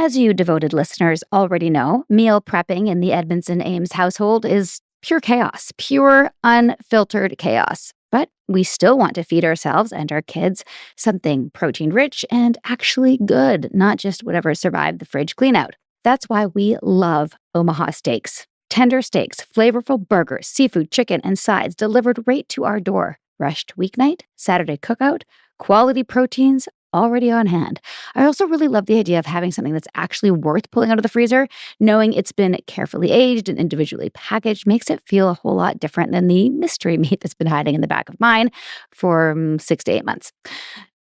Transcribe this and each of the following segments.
As you devoted listeners already know, meal prepping in the Edmondson Ames household is pure chaos, pure unfiltered chaos. But we still want to feed ourselves and our kids something protein-rich and actually good, not just whatever survived the fridge cleanout. That's why we love Omaha Steaks. Tender steaks, flavorful burgers, seafood, chicken, and sides delivered right to our door. Rushed weeknight, Saturday cookout, quality proteins already on hand. I also really love the idea of having something that's actually worth pulling out of the freezer. Knowing it's been carefully aged and individually packaged makes it feel a whole lot different than the mystery meat that's been hiding in the back of mine for 6 to 8 months.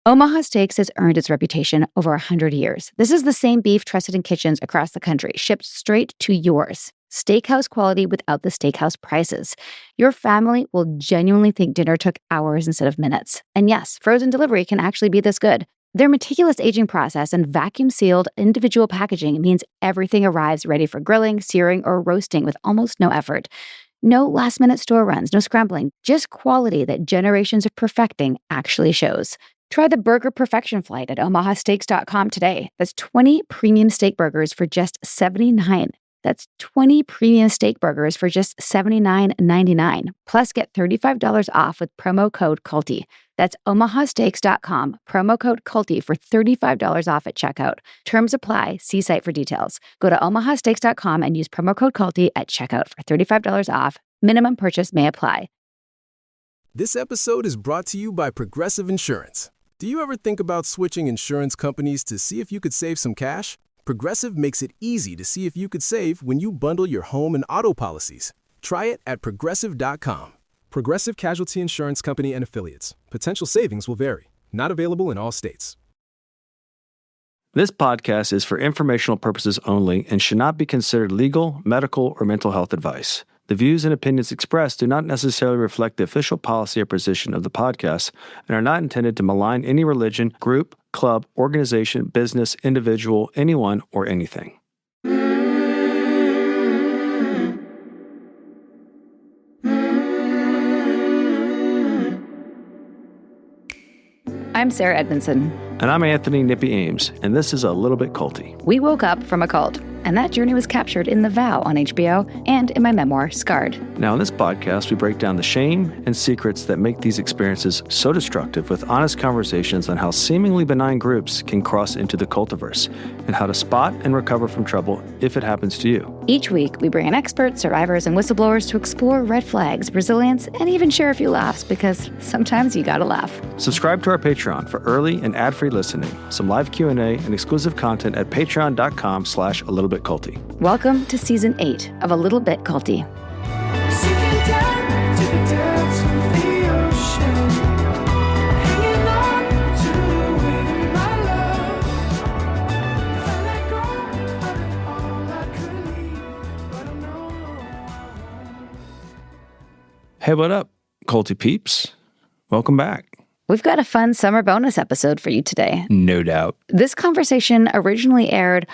Omaha Steaks has earned its reputation over 100 years. This is the same beef trusted in kitchens across the country, shipped straight to yours. Steakhouse quality without the steakhouse prices. Your family will genuinely think dinner took hours instead of minutes. And yes, frozen delivery can actually be this good. Their meticulous aging process and vacuum-sealed individual packaging means everything arrives ready for grilling, searing, or roasting with almost no effort. No last-minute store runs, no scrambling, just quality that generations of perfecting actually shows. Try the Burger Perfection Flight at omahasteaks.com today. That's 20 premium steak burgers for just $79. That's 20 premium steak burgers for just $79.99. Plus, get $35 off with promo code CULTY. That's omahasteaks.com, promo code CULTY for $35 off at checkout. Terms apply. See site for details. Go to omahasteaks.com and use promo code CULTY at checkout for $35 off. Minimum purchase may apply. This episode is brought to you by Progressive Insurance. Do you ever think about switching insurance companies to see if you could save some cash? Progressive makes it easy to see if you could save when you bundle your home and auto policies. Try it at Progressive.com. Progressive Casualty Insurance Company and Affiliates. Potential savings will vary. Not available in all states. This podcast is for informational purposes only and should not be considered legal, medical, or mental health advice. The views and opinions expressed do not necessarily reflect the official policy or position of the podcast and are not intended to malign any religion, group, club, organization, business, individual, anyone, or anything. I'm Sarah Edmondson. And I'm Anthony Nippy Ames, and this is A Little Bit Culty. We woke up from a cult, and that journey was captured in The Vow on HBO and in my memoir, Scarred. Now, in this podcast, we break down the shame and secrets that make these experiences so destructive with honest conversations on how seemingly benign groups can cross into the cultiverse and how to spot and recover from trouble if it happens to you. Each week, we bring in experts, survivors, and whistleblowers to explore red flags, resilience, and even share a few laughs because sometimes you gotta laugh. Subscribe to our Patreon for early and ad-free listening, some live Q&A, and exclusive content at patreon.com/alittleBitCulty. Welcome to Season 8 of A Little Bit Culty. Hey, what up, Culty peeps? Welcome back. We've got a fun summer bonus episode for you today. No doubt. This conversation originally aired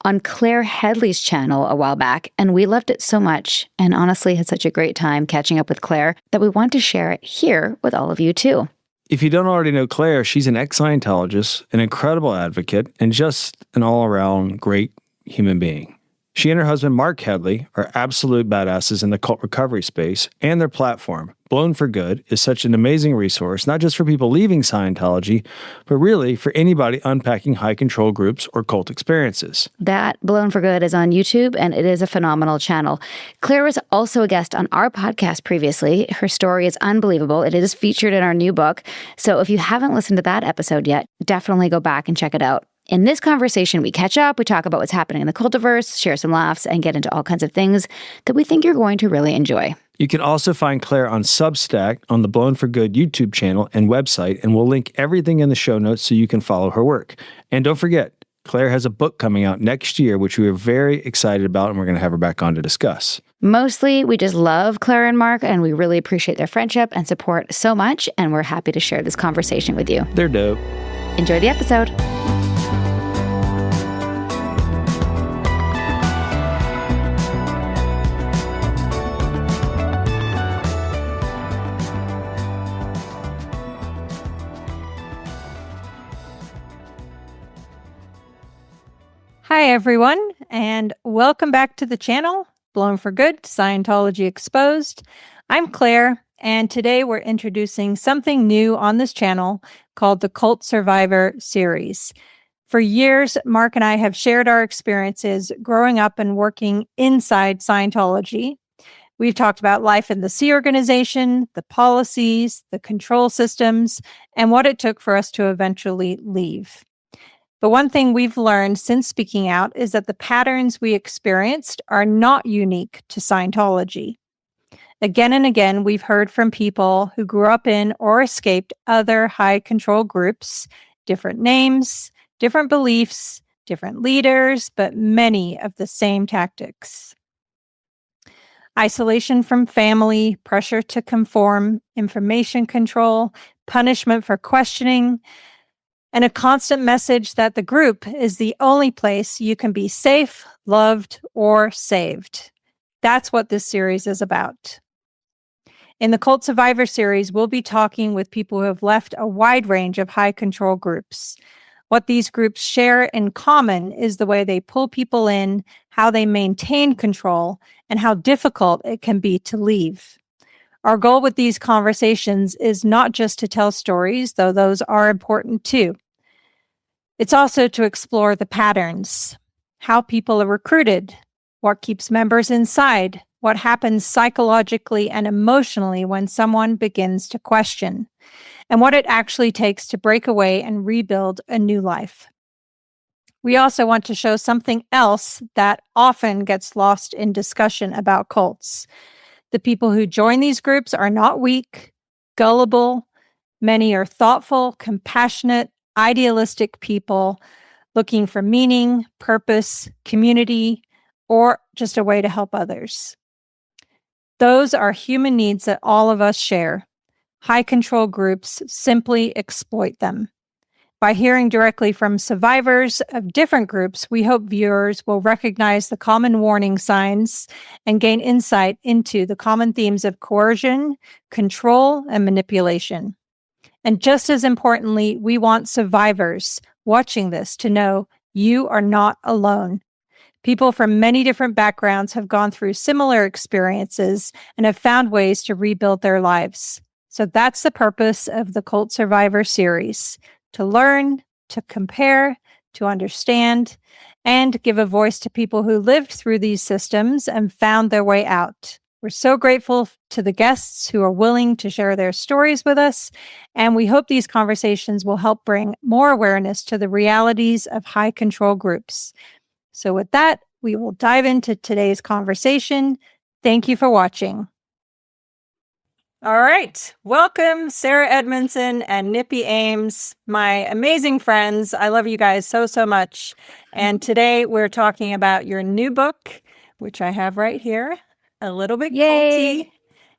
on Claire Headley's channel a while back, and we loved it so much and honestly had such a great time catching up with Claire that we want to share it here with all of you too. If you don't already know Claire, she's an ex-Scientologist, an incredible advocate, and just an all-around great human being. She and her husband, Mark Headley, are absolute badasses in the cult recovery space, and their platform, Blown for Good, is such an amazing resource, not just for people leaving Scientology, but really for anybody unpacking high-control groups or cult experiences. That Blown for Good is on YouTube, and it is a phenomenal channel. Claire was also a guest on our podcast previously. Her story is unbelievable. It is featured in our new book, so if you haven't listened to that episode yet, definitely go back and check it out. In this conversation, we catch up, we talk about what's happening in the cultiverse, share some laughs, and get into all kinds of things that we think you're going to really enjoy. You can also find Claire on Substack on the Blown for Good YouTube channel and website, and we'll link everything in the show notes so you can follow her work. And don't forget, Claire has a book coming out next year, which we are very excited about, and we're going to have her back on to discuss. Mostly, we just love Claire and Mark, and we really appreciate their friendship and support so much, and we're happy to share this conversation with you. They're dope. Enjoy the episode. Hi, Hi, everyone, and welcome back to the channel, Blown for Good, Scientology Exposed. I'm Claire, and today we're introducing something new on this channel called the Cult Survivor series. For years, Mark and I have shared our experiences growing up and working inside Scientology. We've talked about life in the Sea Organization, the policies, the control systems, and what it took for us to eventually leave. But one thing we've learned since speaking out is that the patterns we experienced are not unique to Scientology. Again and again, we've heard from people who grew up in or escaped other high control groups, different names, different beliefs, different leaders, but many of the same tactics. Isolation from family, pressure to conform, information control, punishment for questioning, and a constant message that the group is the only place you can be safe, loved, or saved. That's what this series is about. In the Cult Survivor series, we'll be talking with people who have left a wide range of high control groups. What these groups share in common is the way they pull people in, how they maintain control, and how difficult it can be to leave. Our goal with these conversations is not just to tell stories, though those are important too. It's also to explore the patterns, how people are recruited, what keeps members inside, what happens psychologically and emotionally when someone begins to question, and what it actually takes to break away and rebuild a new life. We also want to show something else that often gets lost in discussion about cults. The people who join these groups are not weak, gullible. Many are thoughtful, compassionate, idealistic people looking for meaning, purpose, community, or just a way to help others. Those are human needs that all of us share. High control groups simply exploit them. By hearing directly from survivors of different groups, we hope viewers will recognize the common warning signs and gain insight into the common themes of coercion, control, and manipulation. And just as importantly, we want survivors watching this to know you are not alone. People from many different backgrounds have gone through similar experiences and have found ways to rebuild their lives. So that's the purpose of the Cult Survivor series, to learn, to compare, to understand, and give a voice to people who lived through these systems and found their way out. We're so grateful to the guests who are willing to share their stories with us, and we hope these conversations will help bring more awareness to the realities of high control groups. So with that, we will dive into today's conversation. Thank you for watching. All right. Welcome, Sarah Edmondson and Nippy Ames, my amazing friends. I love you guys so, so much. And today we're talking about your new book, which I have right here. A Little Bit Culty,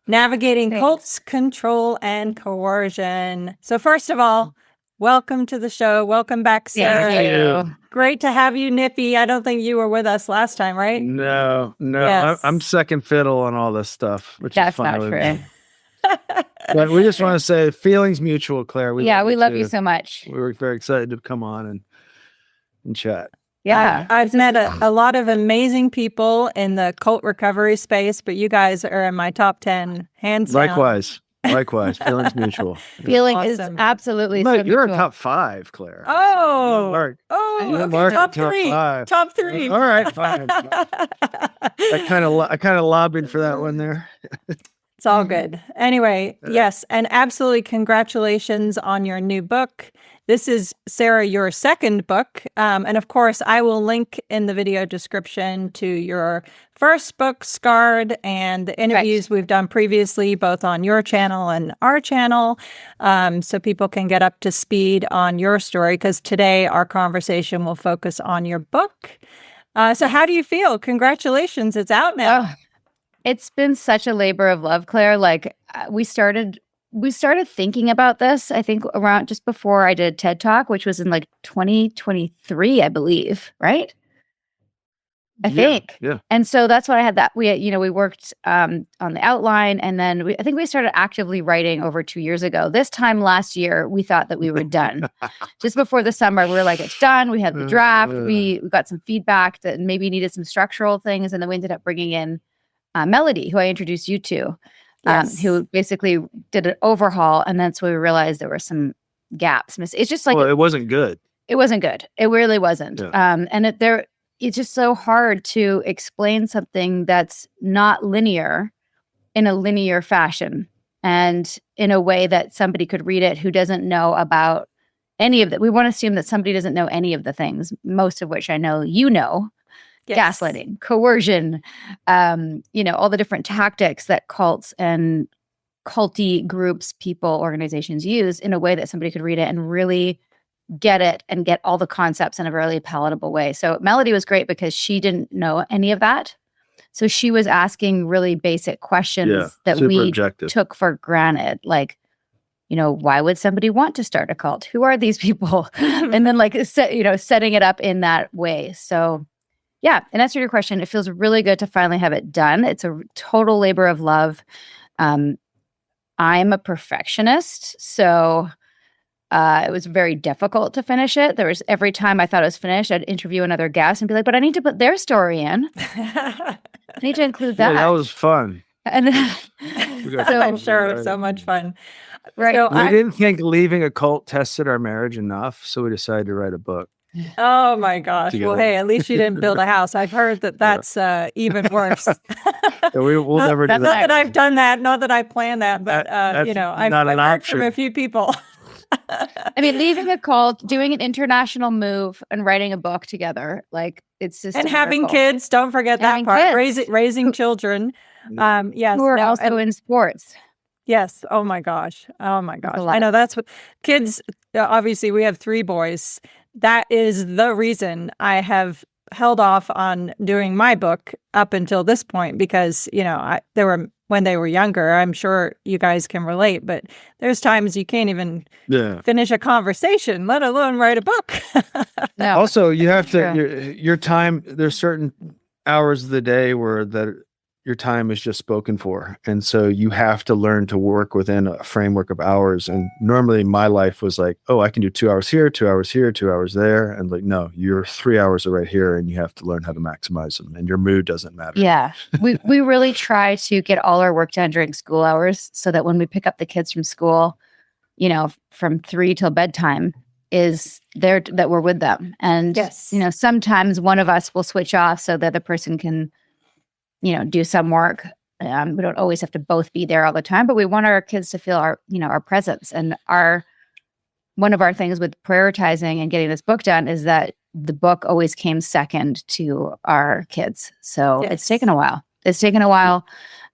Navigating Cults, Control, and Coercion. So first of all, welcome to the show. Welcome back, Sarah. Thank you. Great to have you, Nippy. I don't think you were with us last time, right? No. Yes. I'm second fiddle on all this stuff, which That's is fine not with true. me. But we just want to say feelings mutual, Claire. We love you so much. We were very excited to come on and chat. Yeah. I've met a lot of amazing people in the cult recovery space, but you guys are in my top 10, hands down. Likewise. Feelings mutual. Feeling Awesome. is absolutely No, so you're mutual. a top 5, Claire. Oh, Mark. okay, Mark, top top 3. 5. Top 3. All right, fine. I kind of lobbied for that one there. It's all good. Anyway, yes, and absolutely congratulations on your new book. This is, Sarah, your second book. And of course, I will link in the video description to your first book, Scarred, and the interviews we've done previously, both on your channel and our channel, so people can get up to speed on your story, because today our conversation will focus on your book. So how do you feel? Congratulations. It's out now. Oh, it's been such a labor of love, Claire. Like we started thinking about this, I think around just before I did TED Talk, which was in like 2023, I believe, right? I think. Yeah. And so that's what I had we worked on the outline, and then I think we started actively writing over 2 years ago. This time last year, we thought that we were done. Just before the summer, we were like, it's done. We had the draft. We got some feedback that maybe needed some structural things. And then we ended up bringing in Melody, who I introduced you to, who basically did an overhaul. And that's when we realized there were some gaps. It's just like, it wasn't good. It wasn't good. It really wasn't. Yeah. And it's just so hard to explain something that's not linear in a linear fashion and in a way that somebody could read it who doesn't know about any of that. We want to assume that somebody doesn't know any of the things, most of which I know you know. Yes. Gaslighting, coercion, all the different tactics that cults and culty groups, people, organizations use in a way that somebody could read it and really get it and get all the concepts in a really palatable way. So Melody was great because she didn't know any of that. So she was asking really basic questions that we took for granted. Like, why would somebody want to start a cult? Who are these people? And then setting it up in that way. So yeah, in answer to your question, it feels really good to finally have it done. It's a total labor of love. I'm a perfectionist, so it was very difficult to finish it. There was every time I thought it was finished, I'd interview another guest and be like, but I need to put their story in. I need to include that. Yeah, that was fun. And I'm sure it was so much fun. Right. So we didn't think leaving a cult tested our marriage enough, so we decided to write a book. Oh my gosh. Together. Well, hey, at least you didn't build a house. I've heard that's even worse. We'll never do that. Not that I've done that, not that I planned that, but I've heard from a few people. I mean, leaving a cult, doing an international move, and writing a book together, it's just having kids. Don't forget that part. Raising children. Yes, who are also in sports. Yes. Oh my gosh. I know that's what kids. Obviously, we have 3 boys. That is the reason I have held off on doing my book up until this point because when they were younger, I'm sure you guys can relate, but there's times you can't even finish a conversation, let alone write a book. No. Also, you have to, your time, there's certain hours of the day where your time is just spoken for. And so you have to learn to work within a framework of hours. And normally my life was like, oh, I can do 2 hours here, 2 hours here, 2 hours there. And no, your 3 hours are right here and you have to learn how to maximize them. And your mood doesn't matter. Yeah. We really try to get all our work done during school hours so that when we pick up the kids from school, from 3 till bedtime is there that we're with them. And, sometimes one of us will switch off so the other person can do some work. We don't always have to both be there all the time, but we want our kids to feel our presence. And one of our things with prioritizing and getting this book done is that the book always came second to our kids. So It's taken a while.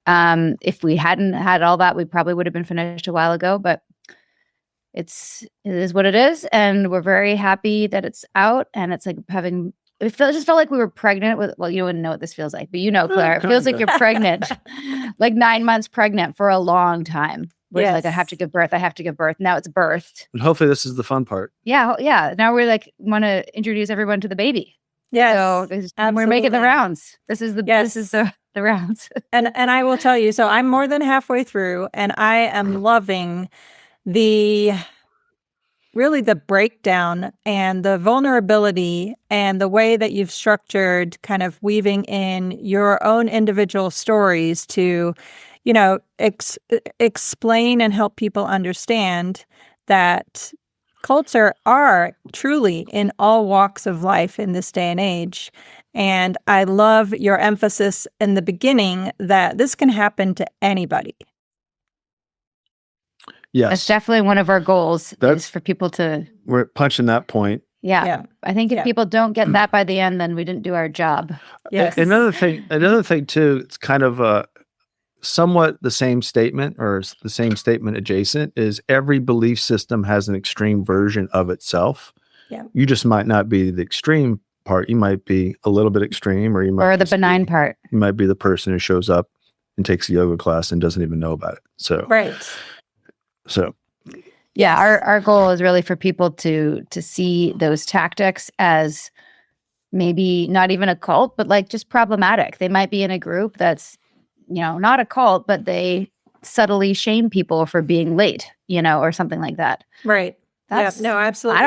If we hadn't had all that, we probably would have been finished a while ago, but it is what it is. And we're very happy that it's out, and it's like it just felt like we were pregnant with, you wouldn't know what this feels like, but Claire, it feels like you're pregnant, like 9 months pregnant for a long time. Where it's like, I have to give birth. Now it's birthed. And hopefully this is the fun part. Yeah. Yeah. Now we're want to introduce everyone to the baby. Yes. So we're making the rounds. This is the rounds. And I will tell you, so I'm more than halfway through and I am loving the breakdown and the vulnerability and the way that you've structured kind of weaving in your own individual stories to, explain and help people understand that cults are truly in all walks of life in this day and age. And I love your emphasis in the beginning that this can happen to anybody. Yes. That's definitely one of our goals is for people to... We're punching that point. Yeah. I think if people don't get that by the end, then we didn't do our job. Yes. Another thing too, it's kind of somewhat the same statement or the same statement adjacent is every belief system has an extreme version of itself. Yeah. You just might not be the extreme part. You might be a little bit extreme or you might the benign part. You might be the person who shows up and takes a yoga class and doesn't even know about it. So right. So yeah, our goal is really for people to see those tactics as maybe not even a cult, but like just problematic. They might be in a group that's, not a cult, but they subtly shame people for being late, or something like that. Right. That's, no, absolutely.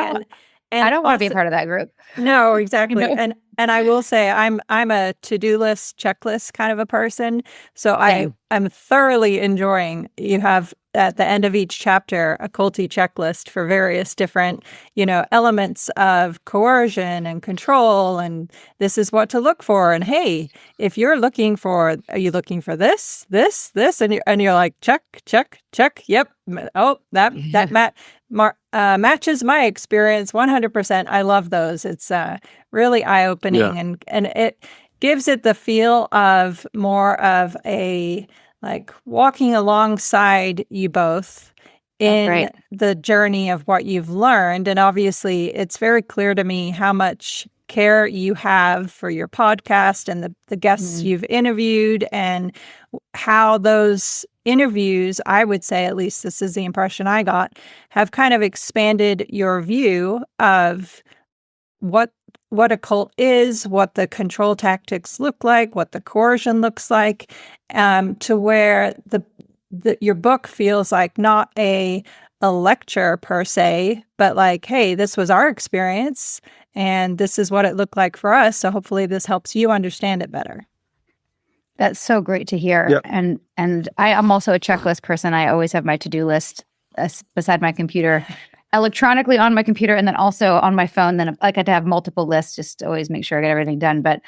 I don't want to be a part of that group. No, exactly. You know? And I will say I'm a to-do list, checklist kind of a person. So Same. I'm thoroughly enjoying you have at the end of each chapter a culty checklist for various different, elements of coercion and control, and this is what to look for. And hey, if are you looking for this, and you're like, check, yep. Oh, that matches my experience 100%. I love those. It's really eye-opening, and it gives it the feel of more of a like walking alongside you both in the journey of what you've learned. And obviously, it's very clear to me how much care you have for your podcast and the guests you've interviewed, and how those interviews, I would say, at least this is the impression I got, have kind of expanded your view of what a cult is, what the control tactics look like, what the coercion looks like, to where your book feels like not a lecture per se, but like, hey, this was our experience and this is what it looked like for us. So hopefully this helps you understand it better. That's so great to hear. Yep. And I am also a checklist person. I always have my to-do list beside my computer, electronically on my computer, and then also on my phone. Then I got to have multiple lists just to always make sure I get everything done. But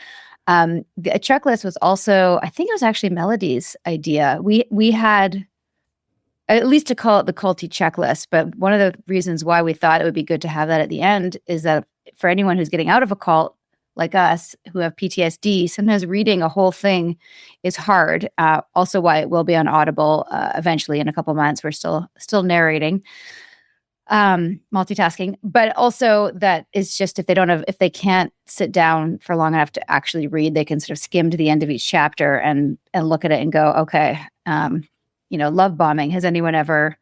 a checklist was also, I think it was actually Melody's idea. We had, at least to call it the culty checklist, but one of the reasons why we thought it would be good to have that at the end is that for anyone who's getting out of a cult, like us, who have PTSD, sometimes reading a whole thing is hard. Also why it will be on Audible eventually in a couple months. We're still narrating, multitasking, but also that is just if they can't sit down for long enough to actually read, they can sort of skim to the end of each chapter and look at it and go, okay, love bombing. Has anyone ever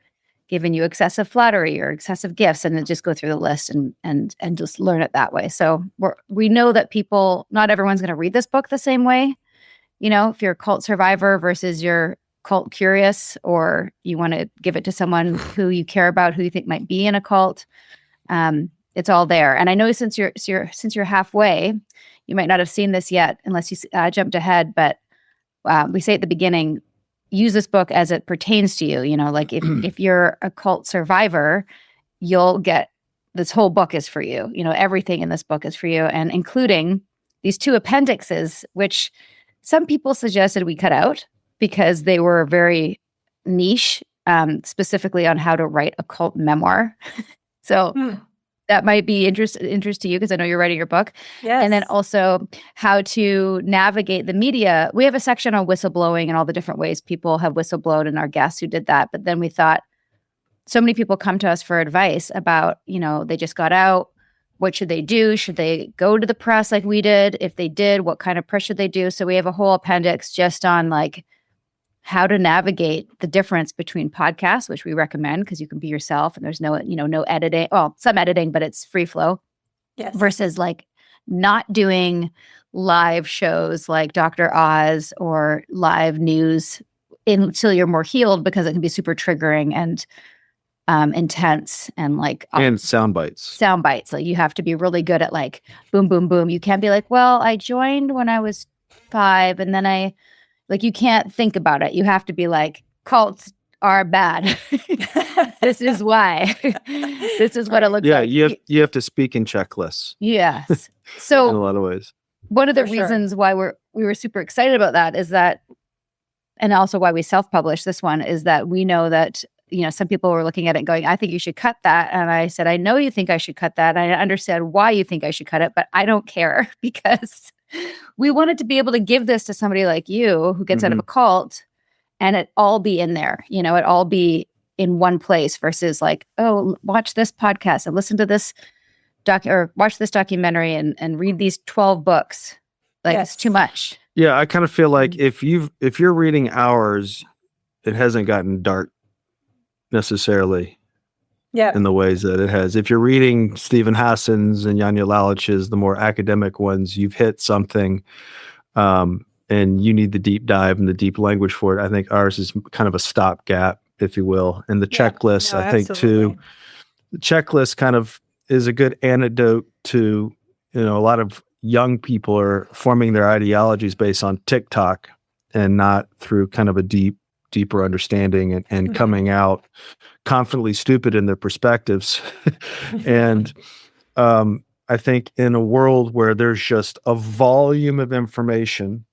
given you excessive flattery or excessive gifts? And then just go through the list and just learn it that way. So we know that not everyone's going to read this book the same way. If you're a cult survivor versus you're cult curious, or you want to give it to someone who you care about, who you think might be in a cult, it's all there. And I know since you're halfway, you might not have seen this yet unless you jumped ahead, but we say at the beginning, use this book as it pertains to you. Like if you're a cult survivor, you'll get, this whole book is for you. Everything in this book is for you, and including these 2 appendixes, which some people suggested we cut out because they were very niche, specifically on how to write a cult memoir. So that might be interest to you, because I know you're writing your book. Yes. And then also how to navigate the media. We have a section on whistleblowing and all the different ways people have whistleblowed, and our guests who did that. But then we thought, so many people come to us for advice about, they just got out. What should they do? Should they go to the press like we did? If they did, what kind of press should they do? So we have a whole appendix just on like how to navigate the difference between podcasts, which we recommend because you can be yourself and there's no editing. Well, some editing, but it's free flow. Yes. Versus like not doing live shows like Dr. Oz or live news until you're more healed, because it can be super triggering and intense and like and sound bites. Like you have to be really good at like boom, boom, boom. You can't be like, well, I joined when I was 5 and then you can't think about it. You have to be like, cults are bad. This is why. This is what it looks like. Yeah, you have to speak in checklists. Yes. So in a lot of ways. One of the reasons why we were super excited about that is that, and also why we self-published this one, is that we know that, some people were looking at it and going, I think you should cut that. And I said, I know you think I should cut that. I understand why you think I should cut it, but I don't care, because we wanted to be able to give this to somebody like you who gets out of a cult and it all be in there, it all be in one place, versus like, oh, watch this podcast and listen to this or watch this documentary and read these 12 books. Like It's too much. Yeah. I kind of feel like if you're reading ours, it hasn't gotten dark necessarily. Yeah. in the ways that it has. If you're reading Stephen Hassan's and Janja Lalich's, the more academic ones, you've hit something, and you need the deep dive and the deep language for it. I think ours is kind of a stopgap, if you will. And the checklist, I think too, the checklist kind of is a good antidote to, a lot of young people are forming their ideologies based on TikTok and not through kind of a deeper understanding and coming out confidently stupid in their perspectives. And I think in a world where there's just a volume of information,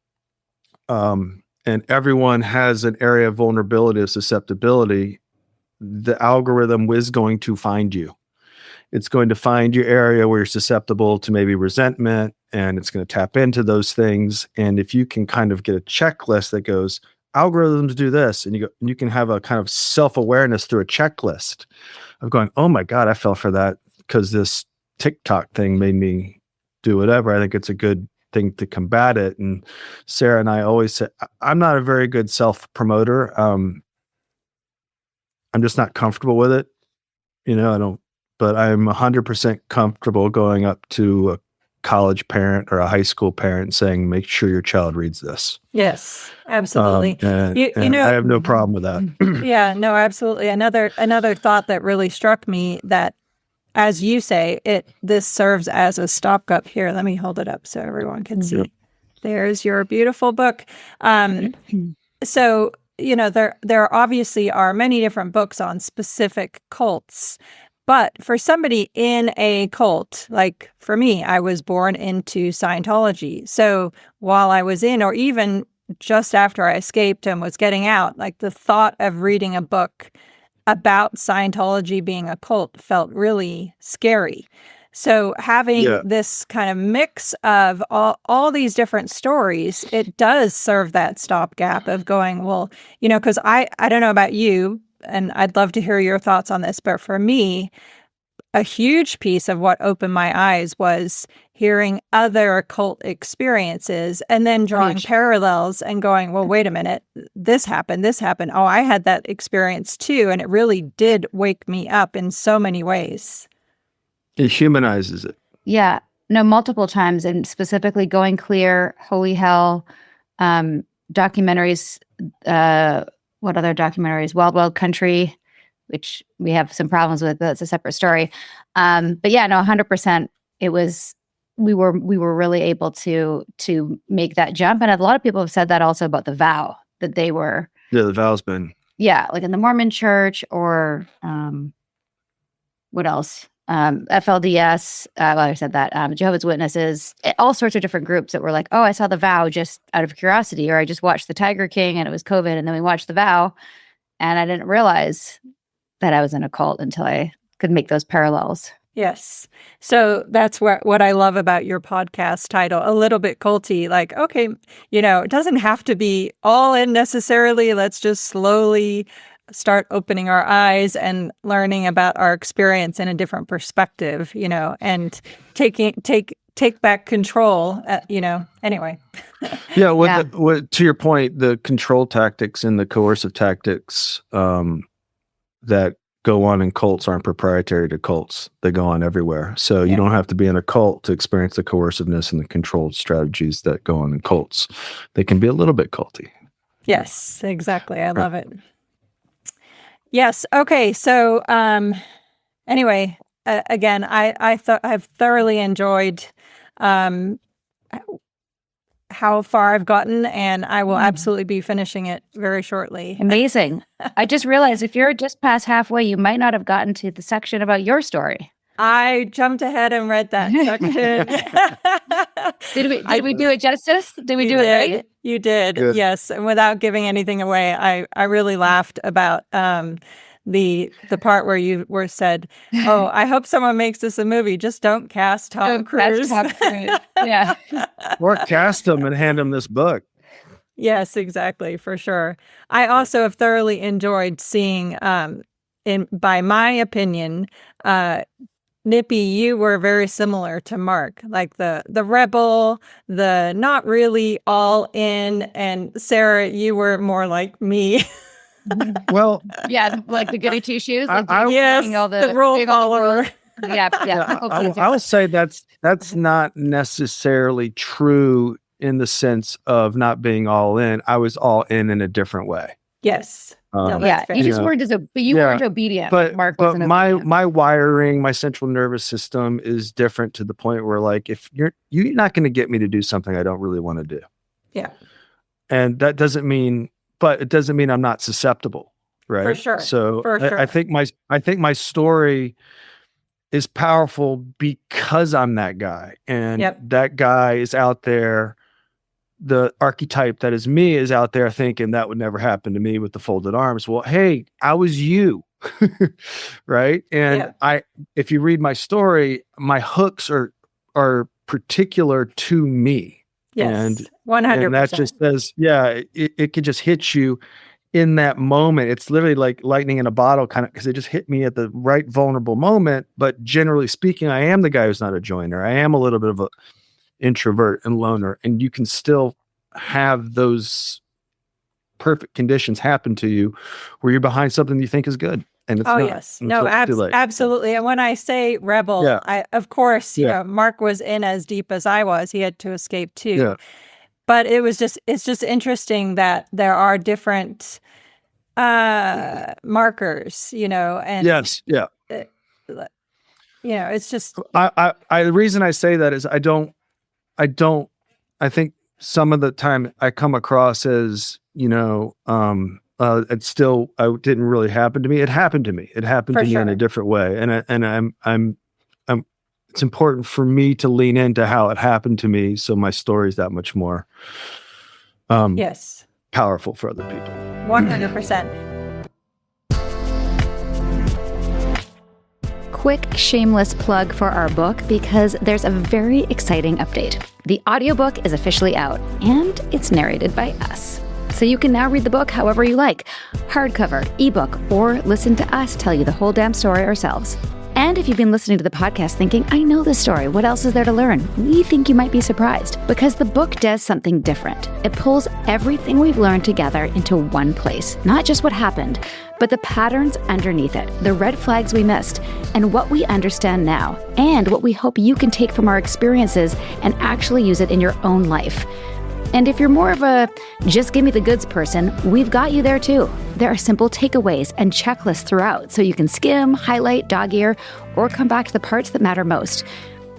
and everyone has an area of vulnerability or susceptibility, the algorithm is going to find you. It's going to find your area where you're susceptible to maybe resentment, and it's going to tap into those things. And if you can kind of get a checklist that goes, algorithms do this, and you can have a kind of self-awareness through a checklist of going, oh my God, I fell for that because this TikTok thing made me do whatever. I think it's a good thing to combat it. And Sarah and I always say, I'm not a very good self-promoter. I'm just not comfortable with it. But I'm 100% comfortable going up to a college parent or a high school parent saying, make sure your child reads this. Yes, absolutely. And I have no problem with that. Yeah, no, absolutely. Another thought that really struck me that, as you say, this serves as a stopgap. Here, let me hold it up so everyone can see. Yep. There's your beautiful book. So, there obviously are many different books on specific cults. But for somebody in a cult, like for me, I was born into Scientology. So while I was in, or even just after I escaped and was getting out, like the thought of reading a book about Scientology being a cult felt really scary. So having this kind of mix of all these different stories, it does serve that stopgap of going, well, because I don't know about you, and I'd love to hear your thoughts on this, but for me, a huge piece of what opened my eyes was hearing other occult experiences and then drawing parallels and going, well, wait a minute, this happened. Oh, I had that experience too. And it really did wake me up in so many ways. It humanizes it. Yeah. No, multiple times. And specifically Going Clear, Holy Hell, documentaries, what other documentaries? Wild Wild Country, which we have some problems with, but that's a separate story. But yeah, no, 100%. It was, we were really able to make that jump. And a lot of people have said that also about the vow, that they were. Yeah, the vow's been. Yeah, like in the Mormon church or what else? FLDS, I said that, Jehovah's Witnesses, all sorts of different groups that were like, oh, I saw the vow just out of curiosity, or I just watched the Tiger King and it was COVID, and then we watched the vow, and I didn't realize that I was in a cult until I could make those parallels. Yes. So that's what I love about your podcast title, A Little Bit Culty. Like, okay, it doesn't have to be all in necessarily. Let's just slowly start opening our eyes and learning about our experience in a different perspective, and take back control, anyway. Yeah. What to your point, the control tactics and the coercive tactics that go on in cults aren't proprietary to cults. They go on everywhere. So you don't have to be in a cult to experience the coerciveness and the controlled strategies that go on in cults. They can be a little bit culty. Yes, exactly. I love it. Yes. Okay. So, anyway, again, I've thoroughly enjoyed, how far I've gotten, and I will absolutely be finishing it very shortly. Amazing. I just realized if you're just past halfway, you might not have gotten to the section about your story. I jumped ahead and read that section. Did we do it justice? Did we do it right? You did. Good. Yes. And without giving anything away, I really laughed about the part where you said, oh, I hope someone makes this a movie. Just don't cast Tom Cruise. Yeah. Or cast him and hand him this book. Yes, exactly. For sure. I also have thoroughly enjoyed seeing, by my opinion, Nippy, you were very similar to Mark, like the rebel, the not really all in, and Sarah, you were more like me. Well, Yeah, like the goody two shoes. Like Yes, doing all the rule doing all the follower. rules. Yeah. I will say that's not necessarily true in the sense of not being all in. I was all in a different way. Yes. No, that's Yeah, fair. you just weren't but you weren't obedient. Mark wasn't obedient. my wiring, my central nervous system is different to the point where, like, if you're not going to get me to do something I don't really want to do. Yeah. And that doesn't mean, but it doesn't mean I'm not susceptible, right? For sure. So For sure. I think my story is powerful because I'm that guy, and that guy is out there. The archetype that is me is out there thinking that would never happen to me with the folded arms. Well, hey, I was you, right? And if you read my story, my hooks are particular to me. Yes, and 100%. And that just says, it could just hit you in that moment. It's literally like lightning in a bottle, kind of, because it just hit me at the right vulnerable moment. But generally speaking, I am the guy who's not a joiner. I am a little bit of a introvert and loner, and you can still have those perfect conditions happen to you where you're behind something you think is good, and it's absolutely. And when I say rebel, of course, you know, Mark was in as deep as I was. He had to escape too. But it's just interesting that there are different markers, you know, and you know, it's just I the reason I say that is I think some of the time I come across as, you know, it didn't really happen to me. It happened to me. It happened to me in a different way. And I'm it's important for me to lean into how it happened to me. So my story is that much more, powerful for other people. 100%. Quick, shameless plug for our book, because there's a very exciting update. The audiobook is officially out, and it's narrated by us. So you can now read the book however you like, hardcover, ebook, or listen to us tell you the whole damn story ourselves. And if you've been listening to the podcast thinking, I know this story, what else is there to learn? We think you might be surprised, because the book does something different. It pulls everything we've learned together into one place, not just what happened, but the patterns underneath it, the red flags we missed, and what we understand now, and what we hope you can take from our experiences and actually use it in your own life. And if you're more of a just give me the goods person, we've got you there too. There are simple takeaways and checklists throughout, so you can skim, highlight, dog ear, or come back to the parts that matter most.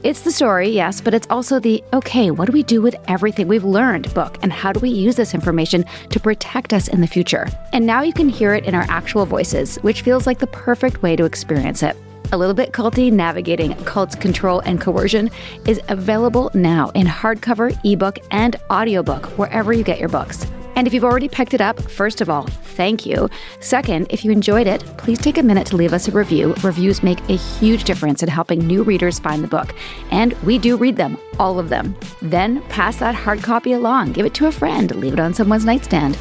It's the story, yes, but it's also the, okay, what do we do with everything we've learned book, and how do we use this information to protect us in the future? And now you can hear it in our actual voices, which feels like the perfect way to experience it. A Little Bit Culty, Navigating Cults, Control, and Coercion is available now in hardcover, ebook, and audiobook, wherever you get your books. And if you've already picked it up, first of all, thank you. Second, if you enjoyed it, please take a minute to leave us a review. Reviews make a huge difference in helping new readers find the book. And we do read them, all of them. Then pass that hard copy along. Give it to a friend. Leave it on someone's nightstand.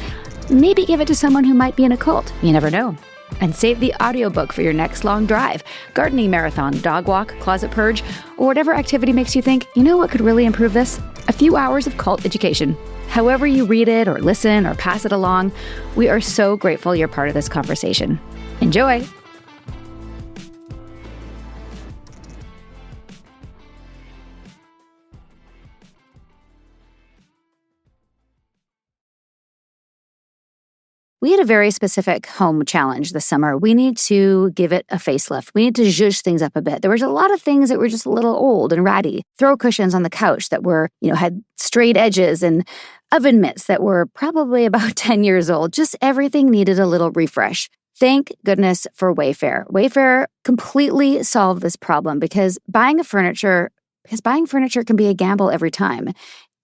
Maybe give it to someone who might be in a cult. You never know. And save the audiobook for your next long drive, gardening marathon, dog walk, closet purge, or whatever activity makes you think, you know what could really improve this? A few hours of cult education. However you read it or listen or pass it along, we are so grateful you're part of this conversation. Enjoy! We had a very specific home challenge this summer. We need to give it a facelift. We need to zhuzh things up a bit. There was a lot of things that were just a little old and ratty. Throw cushions on the couch that were, had straight edges, and oven mitts that were probably about 10 years old. Just everything needed a little refresh. Thank goodness for Wayfair. Wayfair completely solved this problem because buying furniture can be a gamble every time,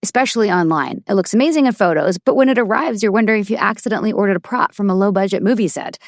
especially online. It looks amazing in photos, but when it arrives, you're wondering if you accidentally ordered a prop from a low-budget movie set.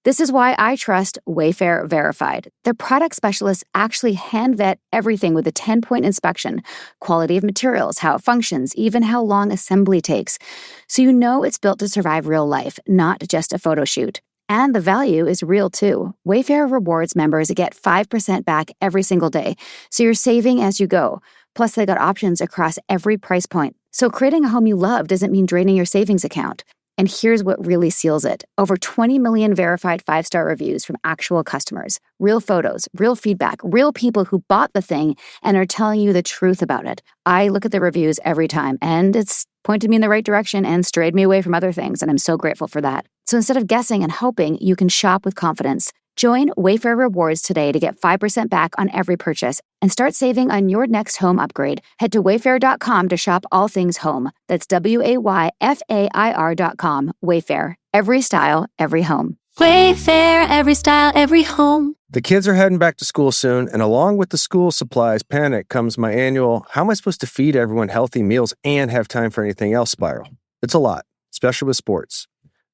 This is why I trust Wayfair Verified. Their product specialists actually hand-vet everything with a 10-point inspection, quality of materials, how it functions, even how long assembly takes. So you know it's built to survive real life, not just a photo shoot. And the value is real too. Wayfair Rewards members get 5% back every single day, so you're saving as you go. Plus, they got options across every price point. So creating a home you love doesn't mean draining your savings account. And here's what really seals it. Over 20 million verified 5-star reviews from actual customers. Real photos, real feedback, real people who bought the thing and are telling you the truth about it. I look at the reviews every time, and it's pointed me in the right direction and strayed me away from other things, and I'm so grateful for that. So instead of guessing and hoping, you can shop with confidence. Join Wayfair Rewards today to get 5% back on every purchase and start saving on your next home upgrade. Head to wayfair.com to shop all things home. That's WAYFAIR.com. Wayfair. Every style, every home. Wayfair, every style, every home. The kids are heading back to school soon, and along with the school supplies panic comes my annual, how am I supposed to feed everyone healthy meals and have time for anything else spiral? It's a lot, especially with sports.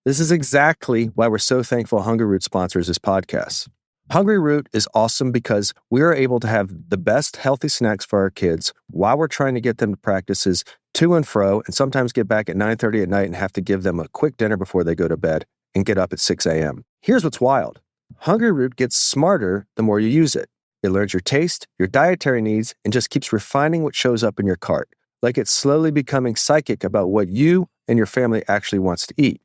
This is exactly why we're so thankful Hungry Root sponsors this podcast. Hungry Root is awesome because we are able to have the best healthy snacks for our kids while we're trying to get them to practices to and fro, and sometimes get back at 9:30 at night and have to give them a quick dinner before they go to bed and get up at 6 a.m. Here's what's wild. Hungry Root gets smarter the more you use it. It learns your taste, your dietary needs, and just keeps refining what shows up in your cart, like it's slowly becoming psychic about what you and your family actually wants to eat.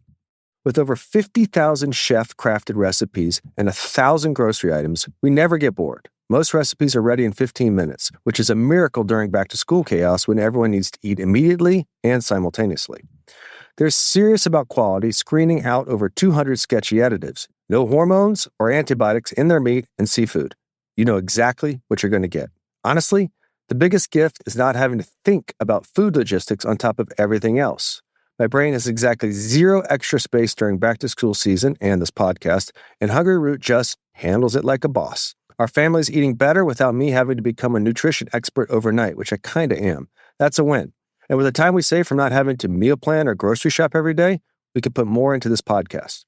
With over 50,000 chef-crafted recipes and 1,000 grocery items, we never get bored. Most recipes are ready in 15 minutes, which is a miracle during back-to-school chaos when everyone needs to eat immediately and simultaneously. They're serious about quality, screening out over 200 sketchy additives. No hormones or antibiotics in their meat and seafood. You know exactly what you're going to get. Honestly, the biggest gift is not having to think about food logistics on top of everything else. My brain has exactly 0 extra space during back-to-school season and this podcast, and Hungry Root just handles it like a boss. Our family's eating better without me having to become a nutrition expert overnight, which I kind of am. That's a win. And with the time we save from not having to meal plan or grocery shop every day, we can put more into this podcast.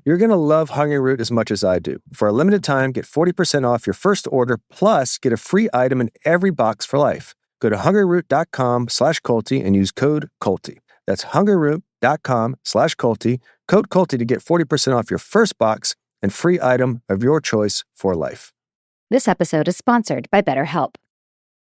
You're going to love Hungry Root as much as I do. For a limited time, get 40% off your first order, plus get a free item in every box for life. Go to hungryroot.com/culty and use code culty. That's hungryroot.com/culty, code culty to get 40% off your first box and free item of your choice for life. This episode is sponsored by BetterHelp.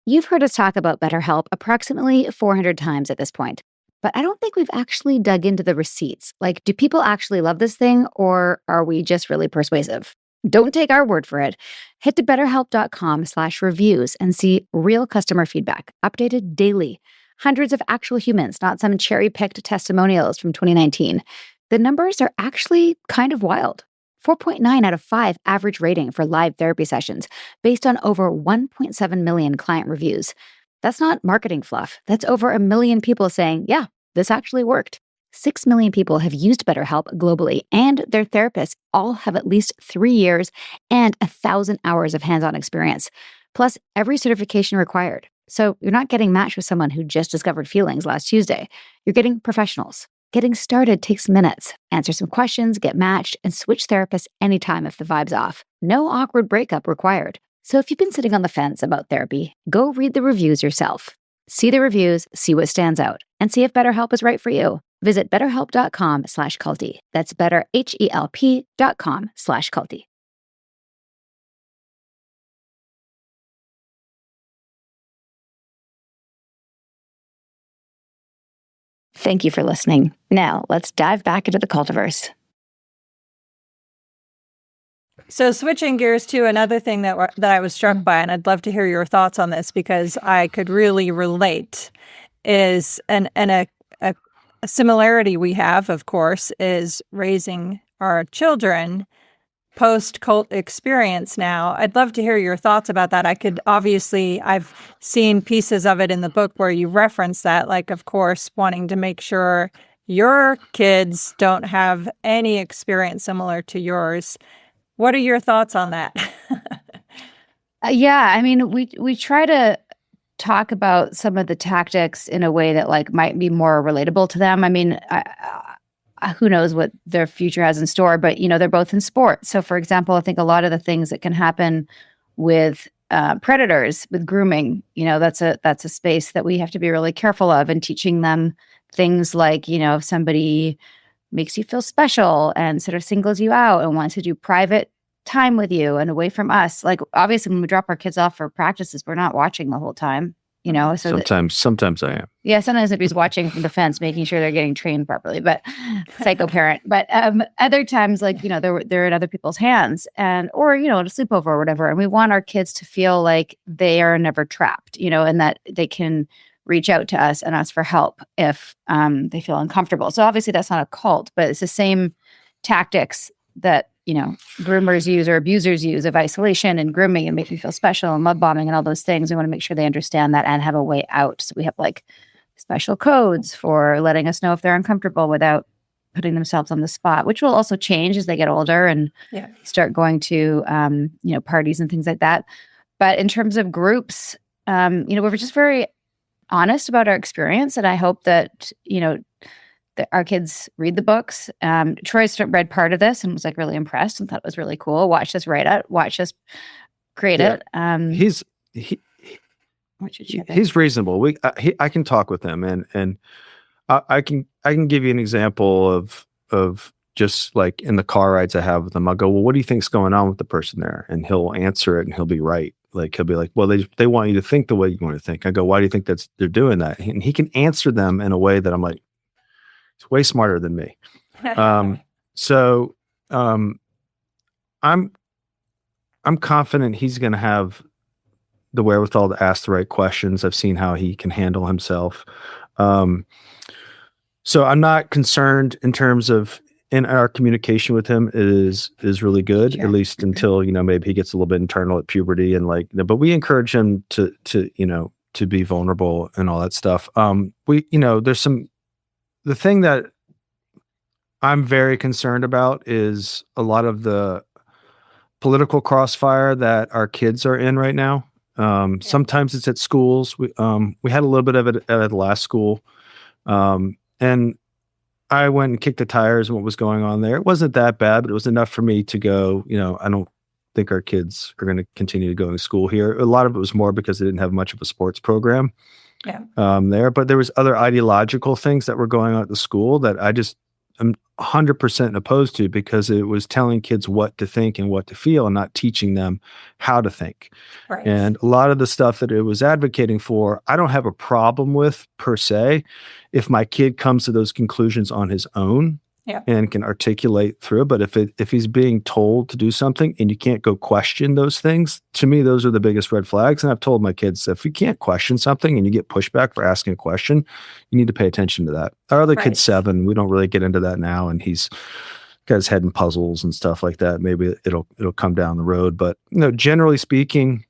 You've heard us talk about BetterHelp approximately 400 times at this point, but I don't think we've actually dug into the receipts. Like, do people actually love this thing, or are we just really persuasive? Don't take our word for it. Head to betterhelp.com/reviews and see real customer feedback, updated daily. Hundreds of actual humans, not some cherry-picked testimonials from 2019. The numbers are actually kind of wild. 4.9 out of 5 average rating for live therapy sessions based on over 1.7 million client reviews. That's not marketing fluff. That's over 1 million people saying, yeah, this actually worked. 6 million people have used BetterHelp globally, and their therapists all have at least 3 years and 1,000 hours of hands-on experience, plus every certification required. So you're not getting matched with someone who just discovered feelings last Tuesday. You're getting professionals. Getting started takes minutes. Answer some questions, get matched, and switch therapists anytime if the vibe's off. No awkward breakup required. So if you've been sitting on the fence about therapy, go read the reviews yourself. See the reviews, see what stands out, and see if BetterHelp is right for you. Visit betterhelp.com/culty. That's betterhelp.com/culty. Thank you for listening. Now, let's dive back into the cultiverse. So switching gears to another thing that I was struck by, and I'd love to hear your thoughts on this because I could really relate, is a similarity we have, of course, is raising our children post-cult experience now. I'd love to hear your thoughts about that. I've seen pieces of it in the book where you reference that, like, of course, wanting to make sure your kids don't have any experience similar to yours. What are your thoughts on that? Yeah, I mean, we try to talk about some of the tactics in a way that like might be more relatable to them. I mean, who knows what their future has in store, but they're both in sport. So for example, I think a lot of the things that can happen with predators, with grooming, that's a space that we have to be really careful of, and teaching them things like, if somebody makes you feel special and sort of singles you out and wants to do private time with you and away from us. Like, obviously when we drop our kids off for practices, we're not watching the whole time. So sometimes I am. yeah, sometimes Nippy's watching from the fence, making sure they're getting trained properly, but psycho parent. But other times, they're in other people's hands, or a sleepover or whatever. And we want our kids to feel like they are never trapped, and that they can reach out to us and ask for help if they feel uncomfortable. So obviously that's not a cult, but it's the same tactics that groomers use or abusers use of isolation and grooming and make you feel special and love bombing and all those things. We want to make sure they understand that and have a way out. So we have special codes for letting us know if they're uncomfortable without putting themselves on the spot, which will also change as they get older and start going to parties and things like that. But in terms of groups, we're just very honest about our experience, and I hope that that our kids read the books. Troy's read part of this and was really impressed and thought it was really cool. Watch us write it. Watch us create it. He's reasonable. I can talk with him, and I can give you an example of just in the car rides I have with him. I'll go, well, what do you think's going on with the person there? And he'll answer it, and he'll be right. He'll be like, well, they want you to think the way you want to think. I go, why do you think they're doing that? And he can answer them in a way that I'm like, it's way smarter than me. I'm confident he's going to have the wherewithal to ask the right questions. I've seen how he can handle himself. So I'm not concerned in terms of, in our communication with him is really good, at least until, maybe he gets a little bit internal at puberty but we encourage him to be vulnerable and all that stuff. The thing that I'm very concerned about is a lot of the political crossfire that our kids are in right now. Sometimes it's at schools. We had a little bit of it at the last school. And I went and kicked the tires and what was going on there. It wasn't that bad, but it was enough for me to go, I don't think our kids are going to continue to go to school here. A lot of it was more because they didn't have much of a sports program there. But there was other ideological things that were going on at the school that I'm 100% opposed to, because it was telling kids what to think and what to feel and not teaching them how to think. Right. And a lot of the stuff that it was advocating for, I don't have a problem with per se, if my kid comes to those conclusions on his own and can articulate through. But if he's being told to do something and you can't go question those things, to me, those are the biggest red flags. And I've told my kids, if you can't question something and you get pushback for asking a question, you need to pay attention to that. Our other kid's 7. We don't really get into that now. And he's got his head in puzzles and stuff like that. Maybe it'll come down the road. But, generally speaking,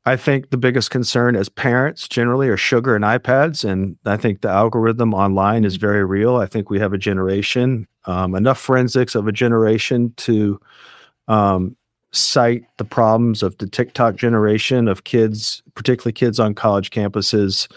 I think the biggest concern as parents generally are sugar and iPads. And I think the algorithm online is very real. I think we have a generation, enough forensics of a generation to cite the problems of the TikTok generation of kids, particularly kids on college campuses,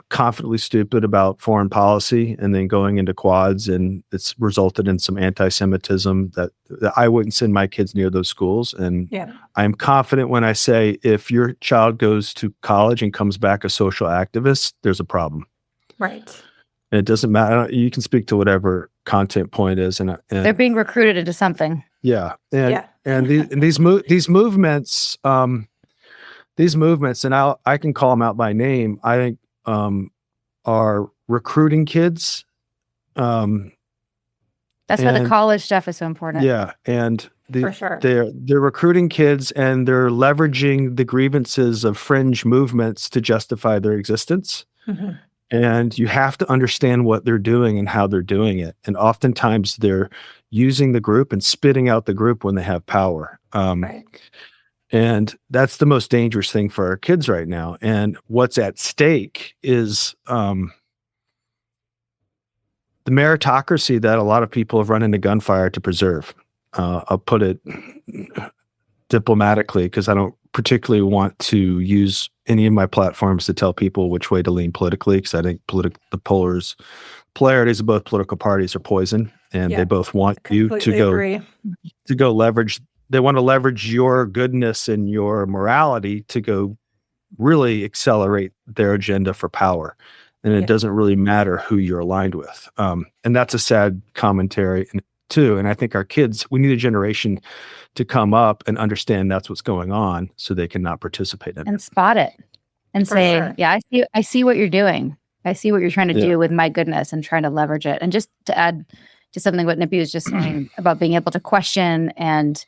confidently stupid about foreign policy and then going into quads. And it's resulted in some anti-Semitism that I wouldn't send my kids near those schools. And I'm confident when I say, if your child goes to college and comes back a social activist, there's a problem. Right. And it doesn't matter. You can speak to whatever content point is. And they're being recruited into something. Yeah. And these movements, and I can call them out by name, I think, are recruiting kids. That's why the college stuff is so important. Yeah. And for sure. They're recruiting kids, and they're leveraging the grievances of fringe movements to justify their existence. Mm-hmm. And you have to understand what they're doing and how they're doing it. And oftentimes they're using the group and spitting out the group when they have power. Right. And that's the most dangerous thing for our kids right now. And what's at stake is the meritocracy that a lot of people have run into gunfire to preserve. I'll put it diplomatically, because I don't particularly want to use any of my platforms to tell people which way to lean politically, because I think the polarities of both political parties are poison, and they both want you to go leverage. They want to leverage your goodness and your morality to go really accelerate their agenda for power. And it doesn't really matter who you're aligned with. And that's a sad commentary. too. And I think our kids, we need a generation to come up and understand that's what's going on so they can not participate in it. And spot it and For say, sure. yeah, I see what you're doing. I see what you're trying to do with my goodness and trying to leverage it. And just to add to something what Nippy was just saying about being able to question and,